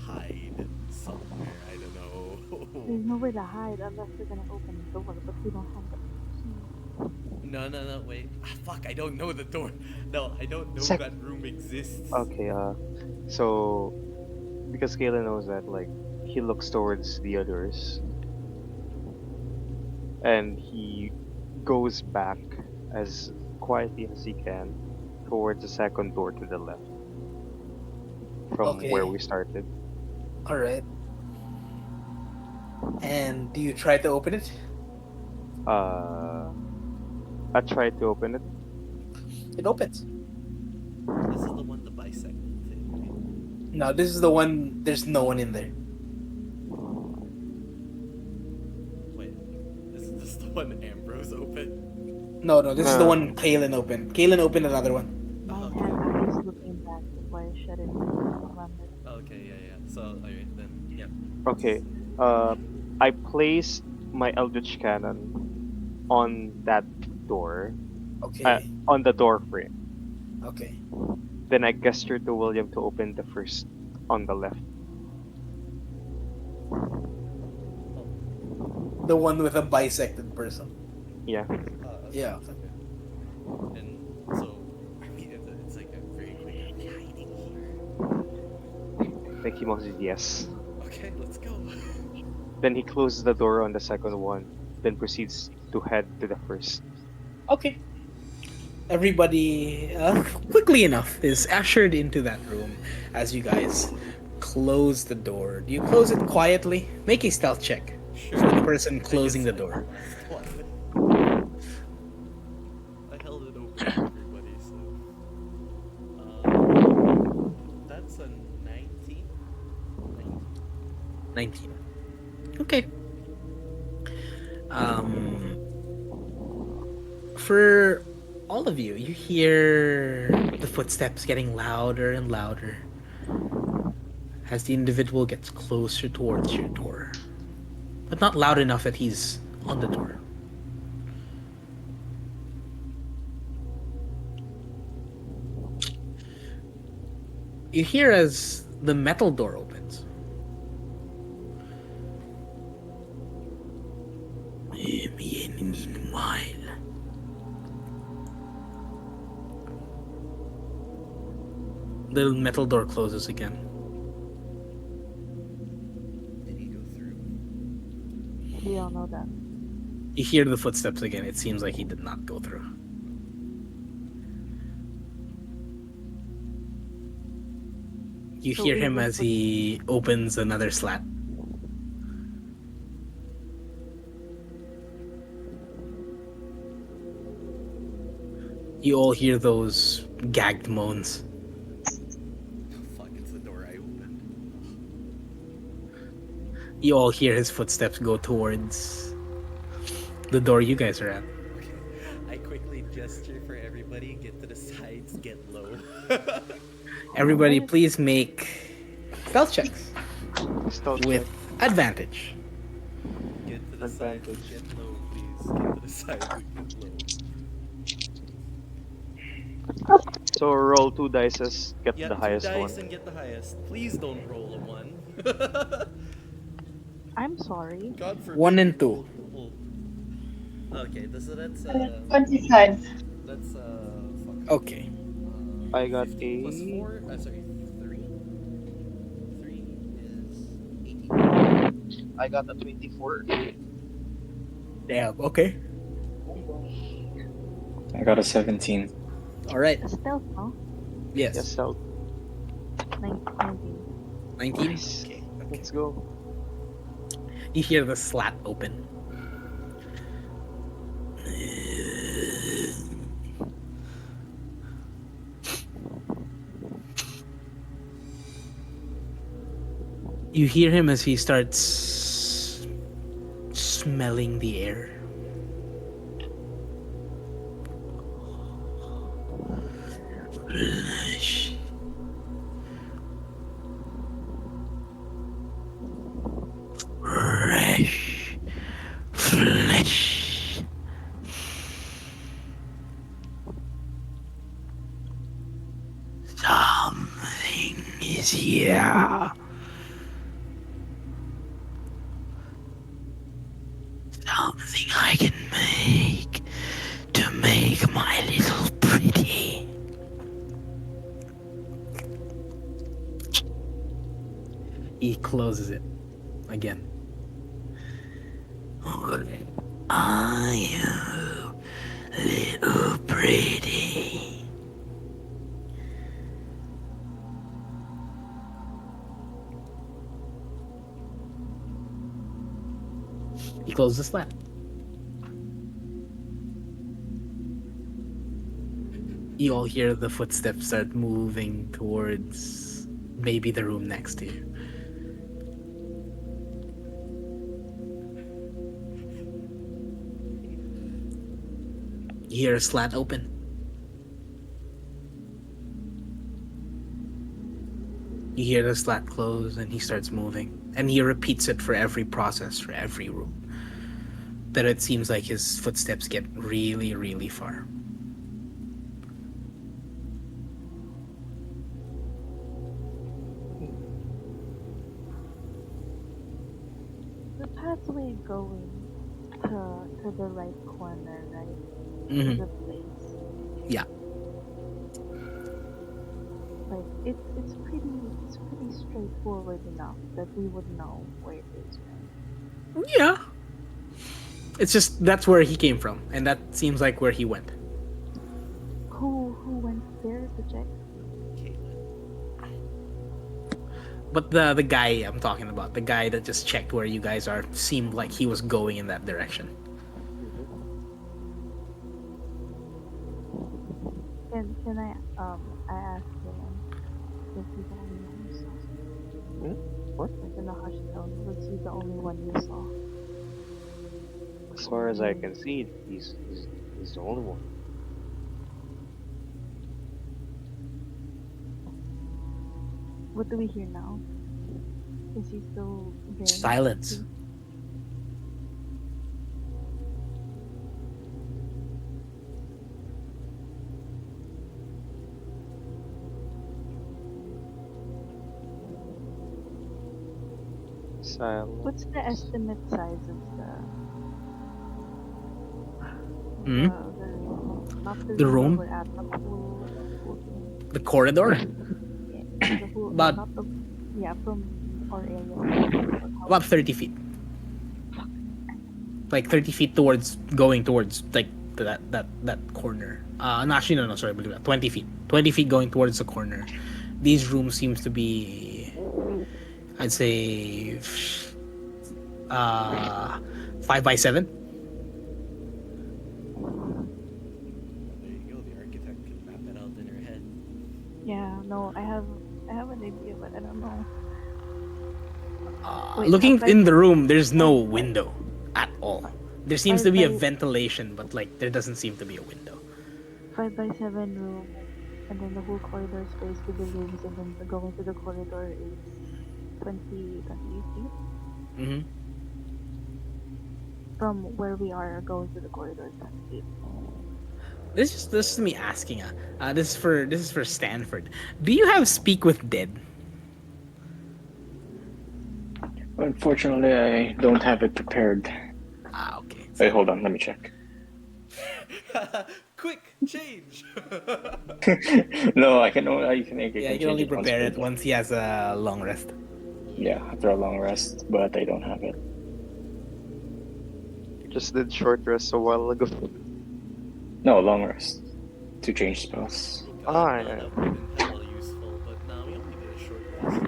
Hide somewhere. I don't know. There's nowhere to hide unless we're gonna open the door, but we don't have the key. No, no, no. Wait. Fuck. I don't know the door. No, I don't know Sec. that room exists. Okay. So because Kayla knows that, like, he looks towards the others, and he goes back as quietly as he can towards the second door to the left from where Okay. we started. All right. And do you try to open it? Uh, I tried to open it. It opens. This is the one, the bisected thing, right? No, this is the one. There's no one in there. Wait. Is this the one Ambrose opened? No, no, this is the No, one Kalen opened. Kalen opened another one. My Oh, hand okay. eye is looking back before I shut it. I don't remember. Okay, yeah, yeah. So, alright, then, yeah. okay. Uh, I placed my Eldritch Cannon on that door, Okay. on the door frame. Okay. Then I gestured to William to open the first on the left. The one with a bisected person. Yeah. Okay. Yeah. Okay. And so, I mean, it's like a very quick, are we hiding here? Thank you, Moses. Yes. Okay, let's go. Then he closes the door on the second one, then proceeds to head to the first. Okay. Everybody, quickly enough, is ushered into that room as you guys close the door. Do you close it quietly? Make a stealth check Sure. for the person I closing guess the door. What? I held it open for everybody, so. That's a 19? 19. Okay. For all of you, you hear the footsteps getting louder and louder as the individual gets closer towards your door. But not loud enough that he's on the door. You hear as the metal door opens. Meanwhile, the metal door closes again. Did he go through? We all know that. You hear the footsteps again. It seems like he did not go through. You So hear we him will as put- he opens another slat. You all hear those gagged moans. Fuck, it's the door I opened. You all hear his footsteps go towards the door you guys are at. Okay. I quickly gesture for everybody, get to the sides, get low. Everybody, please make stealth checks Stealth with check. advantage. Get to the sides, Advantage. get low, please. Get to the sides and get low. So roll 2 dices, get Yeah, the two highest dice one. and get the highest. Please don't roll a 1. I'm sorry. God forbid. 1 and you 2. roll- Okay, so that's 25. fuck. Okay. I got 50 plus a 4. Sorry, 3. 3 is 18. I got a 24. Damn. Okay. I got a 17. All right. A stealth, no? Yes. yes, stealth. 19. 19. Nice. Okay. Let's go. You hear the slat open. You hear him as he starts smelling the air. is here. Something I can make to make my little pretty. He closes it again. Are you little pretty? He closes the slat. You all hear the footsteps start moving towards maybe the room next to you. You hear a slat open. You hear the slat close and he starts moving. And he repeats it for every process, for every room. That it seems like his footsteps get really, really far. The pathway going to the right corner, right? To Mm-hmm. the place. Yeah. Like it's pretty straightforward enough that we would know where it is, right? Yeah. It's just that's where he came from, and that seems like where he went. Who went there to check? Caitlin. But the guy I'm talking about, the guy that just checked where you guys are, seemed like he was going in that direction. Mhm. Can I ask him if he's the only one you saw? What? Like in the hushed tone, was he the only one you saw? As far as I can see, he's the only one. What do we hear now? Is he still there? Silence. Silence. What's the estimate size of Hmm? not the The room room? that we're at, the whole thing. The corridor? Yeah, the whole, About- not the, yeah, from our area. About 30 feet. Like 30 feet towards, going towards, like, that corner. No, actually, no, sorry, I believe that. 20 feet. 20 feet going towards the corner. These rooms seems to be, I'd say, 5 by 7. There you go. The architect can map it out in her head. Yeah, no, I have an idea, but I don't know. Wait, Looking five in by- the room, there's no window at all. There seems to be a by- ventilation, but like there doesn't seem to be a window. 5 by 7 room, and then the whole corridor space with the rooms, and then going to the corridor is 20 feet Hmm. from where we are going to the corridor. 20 feet. This is me asking. This is for Stanford. Do you have Speak with Dead? Unfortunately, I don't have it prepared. Okay. Wait, hold on, let me check. Quick change. No, I can only Yeah, change you can only it once prepare per it day. once he has a long rest. Yeah, after a long rest, but I don't have it. Just did short rest a while ago. No, long rest to change spells. Ah, No, yeah. that would have been hella useful, but no, we only did a short rest.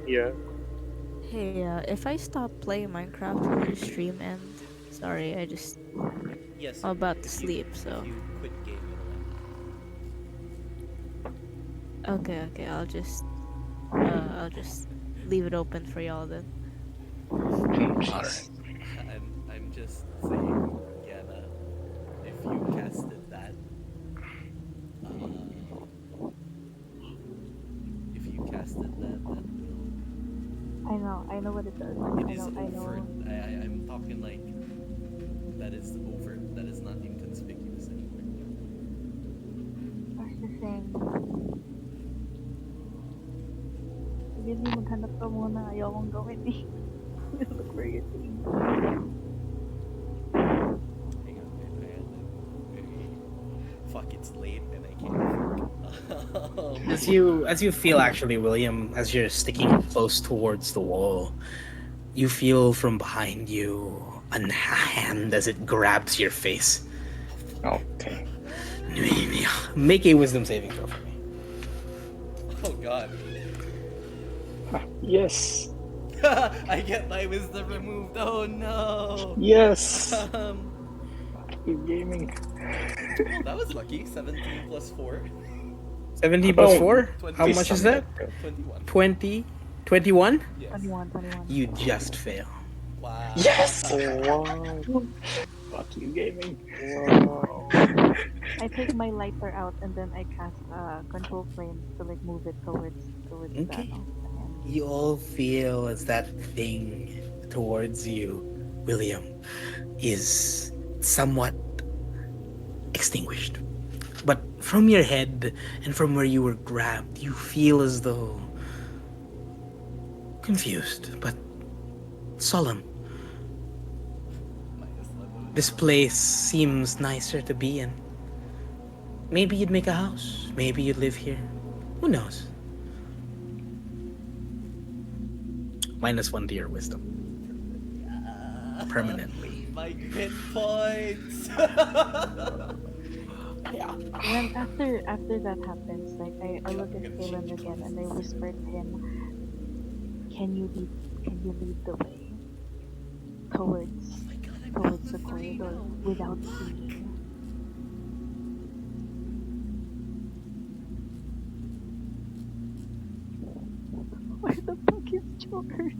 Yeah. Hey, if I stop playing Minecraft, will your stream end? Sorry, Yes. I'm about to if sleep, you, so. If you quit game, it'll end. Okay, I'll just leave it open for y'all then. Jeez. I'm just saying, Yana, if you casted that, that will. I know what it does. It is I overt. know. I'm talking like that is overt. That is not inconspicuous anymore. That's the thing. Ikaw muna, ayokong gawin eh. Look where you're taking me. Hang on, I had like very fuck. It's late and I can't think. As you feel actually, William, as you're sticking close towards the wall, you feel from behind you a hand as it grabs your face. Okay. Make a wisdom saving throw for me. Oh god. Yes. I get my wisdom removed. Oh no. Yes. Um. Keep gaming. Oh, that was lucky. 17 plus 4. 17 plus Oh, 4? How please much is tell me that? that's good. 21. 20? 21? Yes. 21, 21. You just fail. Wow. Yes. Wow. Fuck you, gaming. Wow. I take my lighter out and then I cast control flame to like move it towards the Okay. ano, the hand. You all feel as that thing towards you, William, is somewhat extinguished. But from your head and from where you were grabbed, you feel as though confused but solemn. Minus 1. This place seems nicer to be in. Maybe you'd make a house. Maybe you'd live here. Who knows? -1 to your wisdom. Permanently. My grit points. Yeah. When after that happens, like I look at Galen again and I whisper to him, can you lead the way towards towards the corridor without seeing? Where the fuck is George?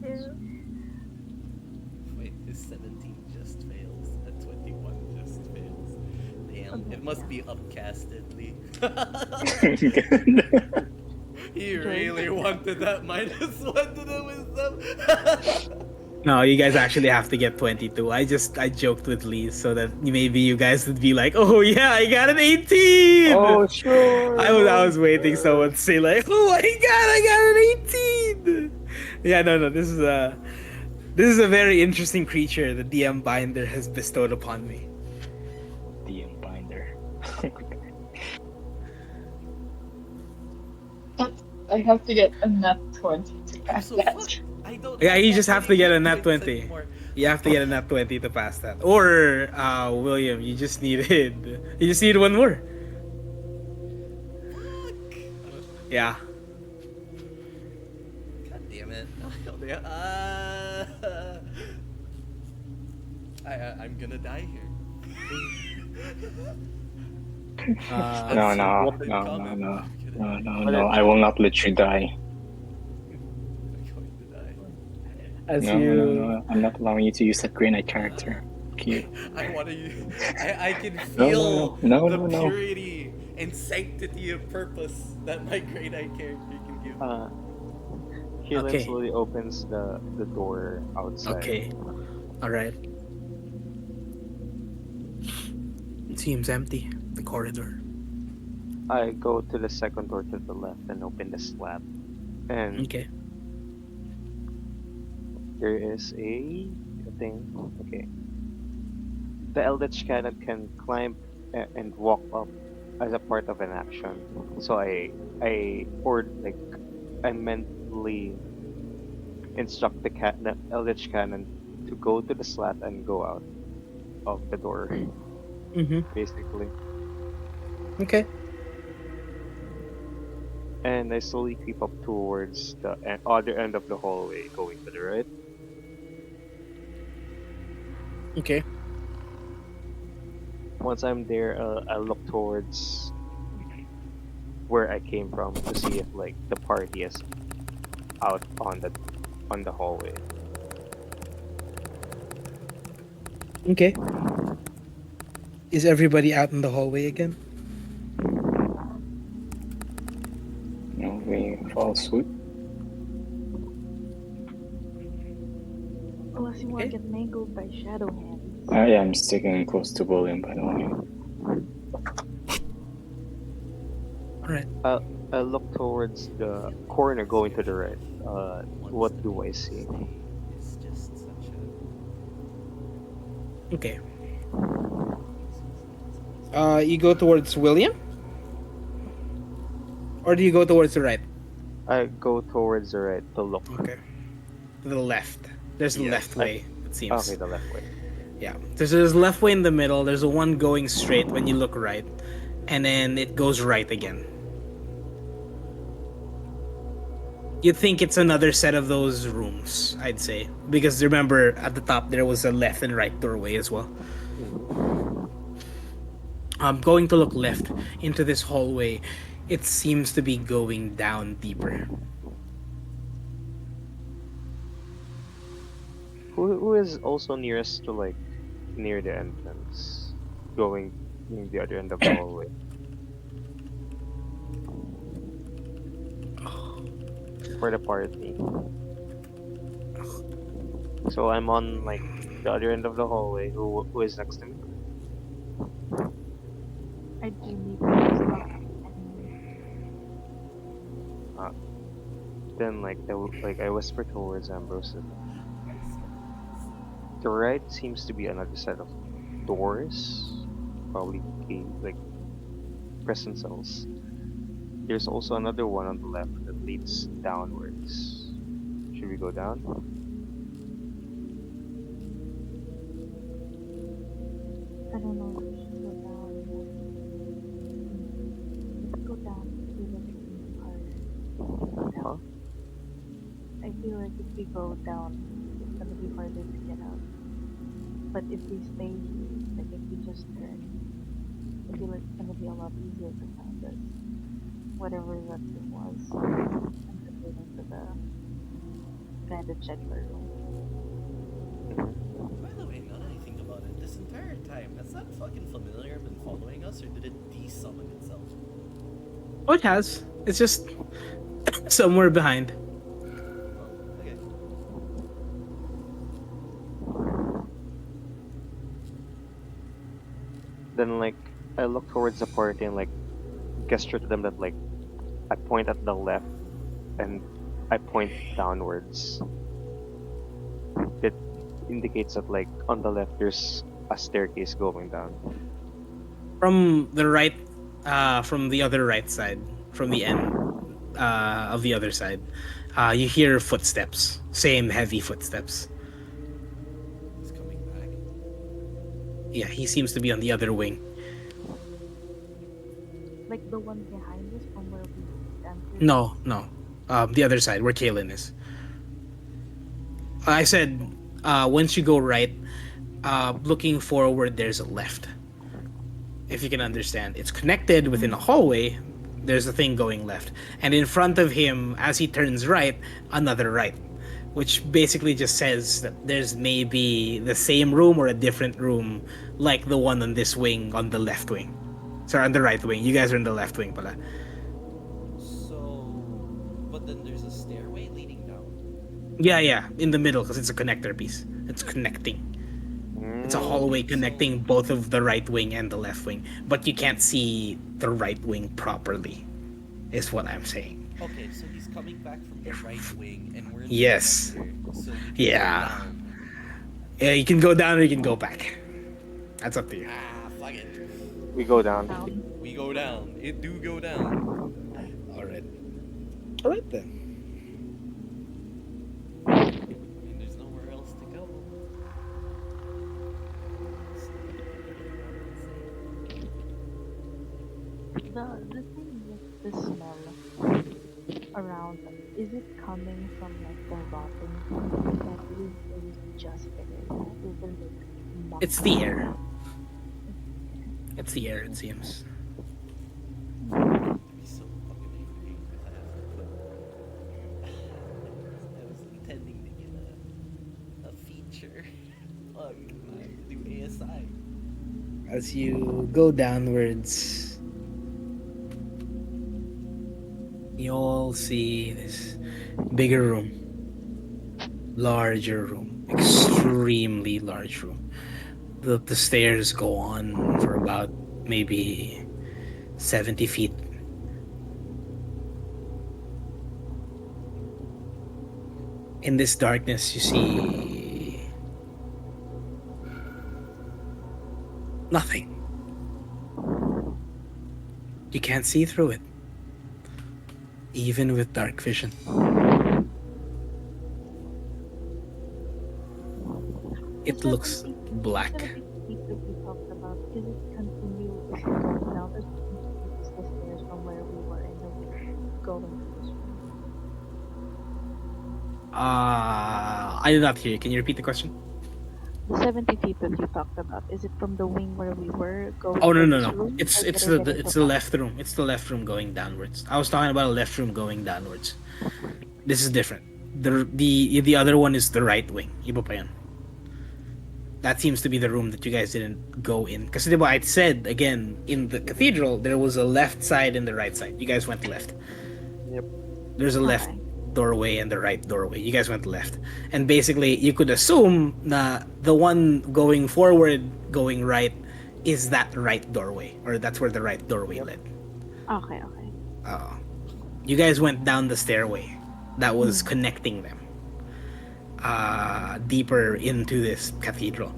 Wait, his 17 just fails. A 21 just fails. Damn, it must be upcastedly. He really wanted that -1 to the wisdom. No, you guys actually have to get 22. I joked with Lee so that maybe you guys would be like, "Oh yeah, I got an 18." Oh, sure. I was waiting someone to say like, "Oh my god, I got an 18." Yeah, no. This is a very interesting creature the DM Binder has bestowed upon me. DM binder. I have to get a nat 20 to pass So that. fuck. I don't. Yeah, you that just have to many get a hit nat points 20. anymore. You have to get a nat 20 to pass that. Or William, you just need one more. Fuck. Yeah. God damn it. I'm gonna die here. Uh, No, That's no, so no, no, common. no, I'm kidding. no, no, But no. it's- I will not let you die. I'm going to die. as No, you no, no. I'm not allowing you to use that grenade character. Cute. I want to use. I can No, feel no, the no, no. purity and sanctity of purpose that my great eye character can give. Keelan Okay. slowly opens the door outside. Okay. Alright. It seems empty. The corridor. I go to the second door to the left and open the slab. And Okay. there is a thing. Okay. The Eldritch Cannon can climb and walk up as a part of an action. So I mentally instruct the Eldritch Cannon to go to the slat and go out of the door, Mm-hmm. basically. Okay. And I slowly creep up towards the other end of the hallway, going to the right. Okay. Once I'm there, I look towards where I came from to see if like the party is out on the hallway. Okay. Is everybody out in the hallway again? No, we follow suit. Unless you want Okay. to get mangled by shadow hands. I am sticking close to William, by the way. Alright. I look towards the corner going to the right. One What step do I each see? day is just such a. Okay. You go towards William, or do you go towards the right? I go towards the right to look. Okay. To the left. There's the Yes. left way. It Okay, seems. the left way. Yeah. There's left way in the middle. There's a one going straight when you look right, and then it goes right again. You'd think it's another set of those rooms, I'd say, because remember at the top there was a left and right doorway as well. Hmm. I'm going to look left into this hallway. It seems to be going down deeper. Who is also nearest to like near the entrance, going in the other end of the hallway? For the party. So I'm on like the other end of the hallway. Who is next to me? I do need to stop and Uh, then like I whisper towards Ambrose. The right seems to be another set of doors, probably key, like prison cells. There's also another one on the left that leads downwards. Should we go down? I don't know if we should go down. Let's go down. I feel like it's gonna be harder to get Huh? out. I feel like if we go down, it's gonna be harder to get out. But if we stay here, like if we just turn, I feel like it's gonna be a lot easier to find us. Whatever that room was. I'm just waiting for the guy to check the room. Hmm. By the way, now that I think about it, this entire time, has that fucking familiar been following us, or did it de-summon itself? Oh, it has. It's just somewhere behind. Oh, okay. Then like I look towards the party and like gesture to them that like I point at the left and I point downwards. It indicates that like on the left there's a staircase going down. From the right, from the other right side, from the end of the other side, you hear footsteps. Same heavy footsteps. He's coming back. Yeah, he seems to be on the other wing. Like the one behind us from where we entered. No, no. The other side, where Kaylin is. I said, once you go right, looking forward, there's a left. If you can understand, it's connected within a hallway. There's a thing going left, and in front of him, as he turns right, another right, which basically just says that there's maybe the same room or a different room, like the one on this wing on the left wing. Sorry, on the right wing. You guys are in the left wing, pala. So, but then there's a stairway leading down. Yeah, yeah, in the middle because it's a connector piece. It's connecting. It's a Mm. hallway Okay, so connecting both of the right wing and the left wing, but you can't see the right wing properly, is what I'm saying. okay, so he's coming back from the right wing, and we're in the Yes. connector, so we can Yeah. go down. Yeah, you can go down or you can go back. That's up to you. Ah, fuck it. We go down. Down. We go down. It do go down. All right. All right then. I mean, there's nowhere else to go. The thing with the smell around, is it coming from like the rotting thing that is just air? Is there like It's the nothing? air. It's the air, it seems. I'd be so fucking angry if I have to put. I was intending to get a feature on my new ASI. As you go downwards, you all see this bigger room, larger room, extremely large room. The stairs go on for about maybe 70 feet. In this darkness, you see nothing. You can't see through it, even with dark vision. The It looks 70, the black. 70 feet that we talked about, is it continuously going down or is the stairs from where we were in the wing going to this room? I did not hear you. Can you repeat the question? The 70 feet that you talked about, is it from the wing where we were going Oh no to no this no! room It's or it's did I the, get the it it's from the us? left room. It's the left room going downwards. I was talking about a left room going downwards. This is different. The other one is the right wing. Iba pa yan. That seems to be the room that you guys didn't go in. Because I said again in the cathedral there was a left side and the right side. You guys went left. Yep. There's a left Okay. doorway and the right doorway. You guys went left. And basically you could assume na the one going forward, going right, is that right doorway. Or that's where the right doorway Yep. led. Okay, okay. You guys went down the stairway that was Mm. connecting them deeper into this cathedral.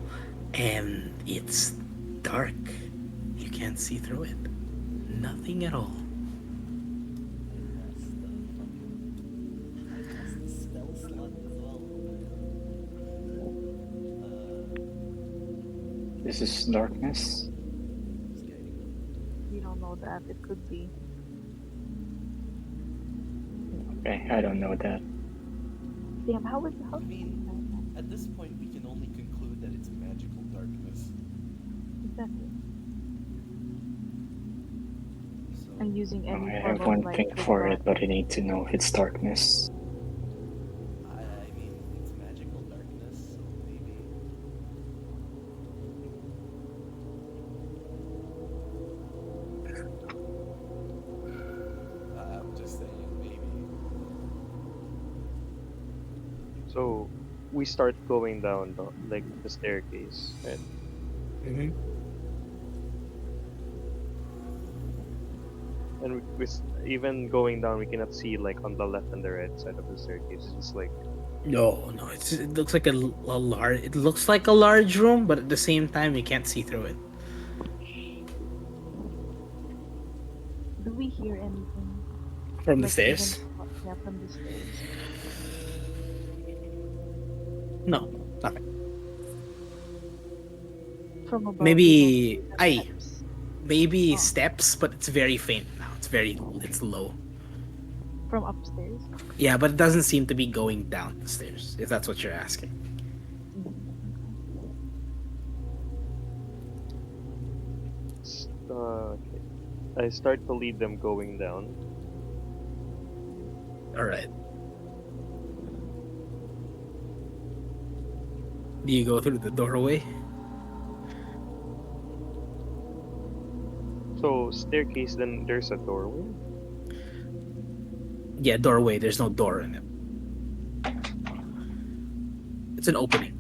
And it's dark. You can't see through it. Nothing at all. I lost the spell slot as well. This is darkness. Who's guiding them? We don't know that. It could be. Okay, I don't know that. Damn, how is I mean, at this point, we can only conclude that it's magical darkness. exactly? So, And using Oh, any I form have of one light thing would for not. it, but I need to know if it's darkness. I mean, it's magical darkness, so maybe. I'm just saying, maybe. So we start going down the staircase, right? Mm-hmm. And even going down, we cannot see like on the left and the right side of the staircase. It's just like No, no. It looks like a large. It looks like a large room, but at the same time, you can't see through it. Do we hear anything? From the Like even stairs? yeah, from the stairs. No, nothing. From above we don't Maybe hear the I steps. maybe Oh, steps, but it's very faint now. It's low. from upstairs. Yeah, but it doesn't seem to be going down the stairs. If that's what you're asking. okay. I start to lead them going down. All right. Do you go through the doorway? So staircase, then there's a doorway. Yeah, doorway. There's no door in it. It's an opening.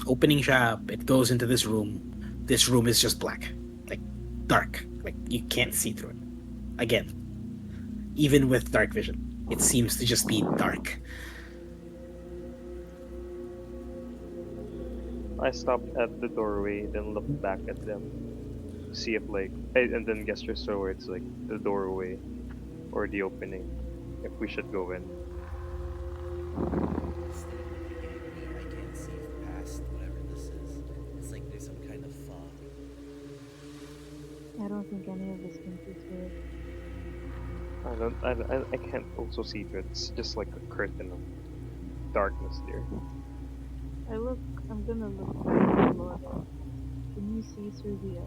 Opening shop. It goes into this room. This room is just black, like dark. Like you can't see through it. Again, even with dark vision, it seems to just be dark. I stop at the doorway, then look back at them, see if and then gestures towards like the doorway or the opening, if we should go in. The statement you gave me, I can't see past whatever this is. It's like there's some kind of fog. I don't think any of us can see through it. I can't also see through it. It's just like a curtain of darkness there. I'm gonna look back at Laura. Can you see through the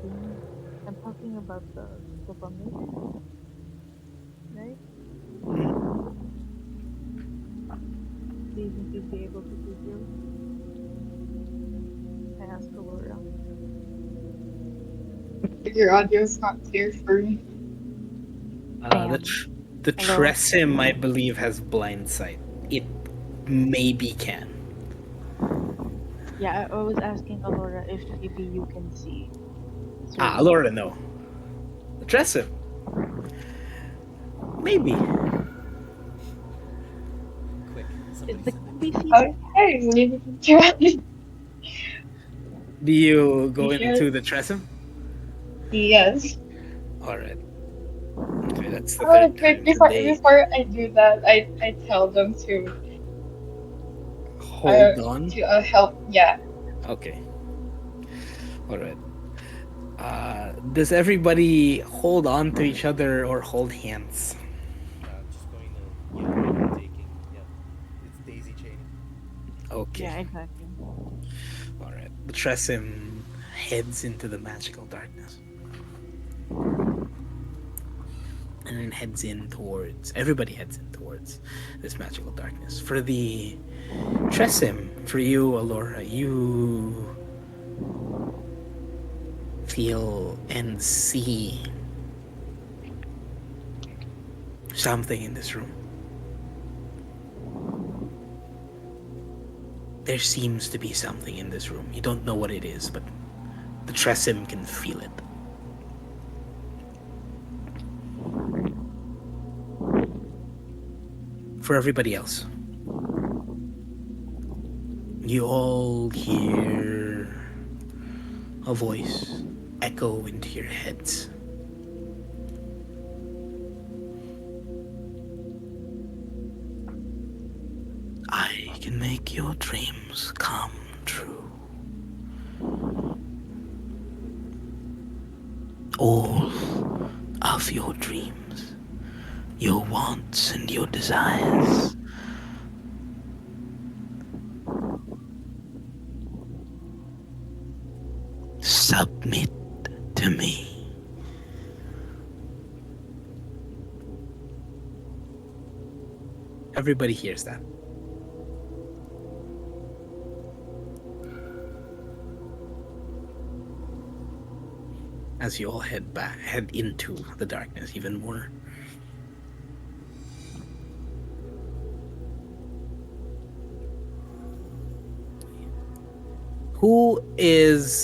thing? I'm talking about the fungus, right? Do you think you'd be able to see through? I asked Laura. Your audio's not clear for me. The Bam. the Hello? Tressim, I believe, has blind sight. It maybe can. Yeah, I was asking Alora if maybe you can see. Alora, no. The Tressim, maybe. Somebody The said it. Kobe season. Okay, we try. Do you go Yes, into the Tresem? yes. All right. Okay, that's the Oh, third wait, time before today. before I do that, I tell them uh Hold on. help. Yeah. Okay. All right. Does everybody hold on to each other or hold hands? Just going to, taking, it's daisy chaining. Okay. Yeah, exactly. All right. The Tresem heads into the magical darkness and then heads in towards. Everybody heads in towards this magical darkness. For the Tresem, for you, Alora, you feel and see something in this room. There seems to be something in this room. You don't know what it is, but the Tresem can feel it. For everybody else, you all hear a voice echo into your heads. I can make your dreams come true. All of your dreams, your wants and your desires. Submit to me. Everybody hears that. As you all head into the darkness even more.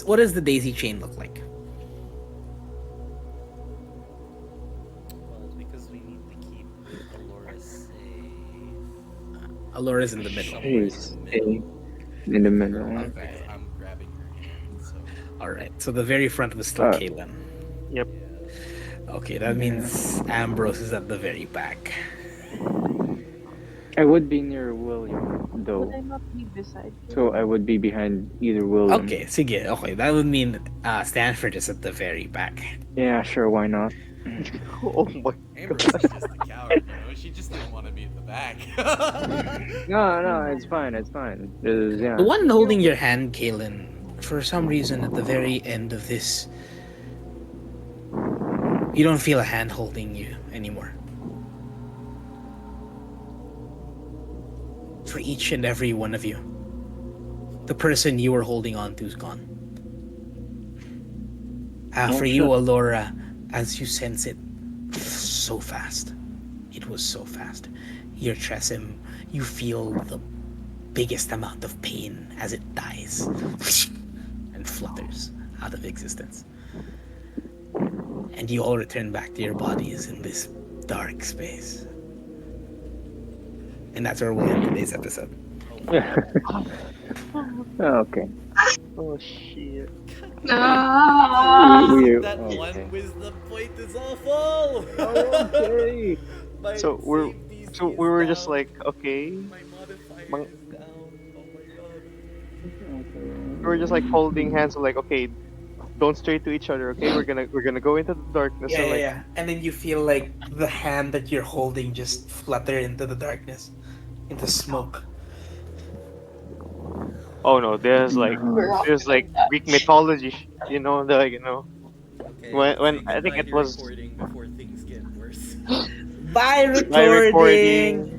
What does the daisy chain look like? Well, because we need to keep Alora safe. Alora's in the Maybe middle. somewhere in the She's middle. in the middle. Because Okay. I'm grabbing her hand, so. All right. So the very front was still Uh, Kaylin. Yep. Yeah. Okay, that yeah. means Ambrose is at the very back. I would be near William, Would though. I not be beside So I Kaylin? would be behind either William. Okay, sige. Okay, that would mean Stanford is at the very back. Yeah, sure, why not? Oh my Ambrose god. is just a coward, She just didn't want to be at the back. No, no, No. it's fine, it's fine. 'Cause, The yeah. one You're holding your hand, Kaylin, for some reason at the very end of this, you don't feel a hand holding you anymore. For each and every one of you, the person you were holding on to is gone. Oh, For you, shit. Alora, as you sense it, so fast. It was so fast. Your Tresem, you feel the biggest amount of pain as it dies and flutters out of existence. And you all return back to your bodies in this dark space. And that's where we'll end today's episode. Oh fuck. Okay. Oh shit. Ah. That one Okay. wisdom point is awful! Okay. My So we're save DC so we is were just down. like, okay. My modifier Mang- is down. Oh my god. we were just like holding hands, like, okay, don't stray to each other, okay? We're gonna go into the darkness Yeah, and yeah, like, yeah. And then you feel like the hand that you're holding just flutter into the darkness, into smoke. oh no, We're all there's gonna like die. Greek mythology, Okay, when say I think goodbye it to was recording before things get worse. Bye, by recording! recording.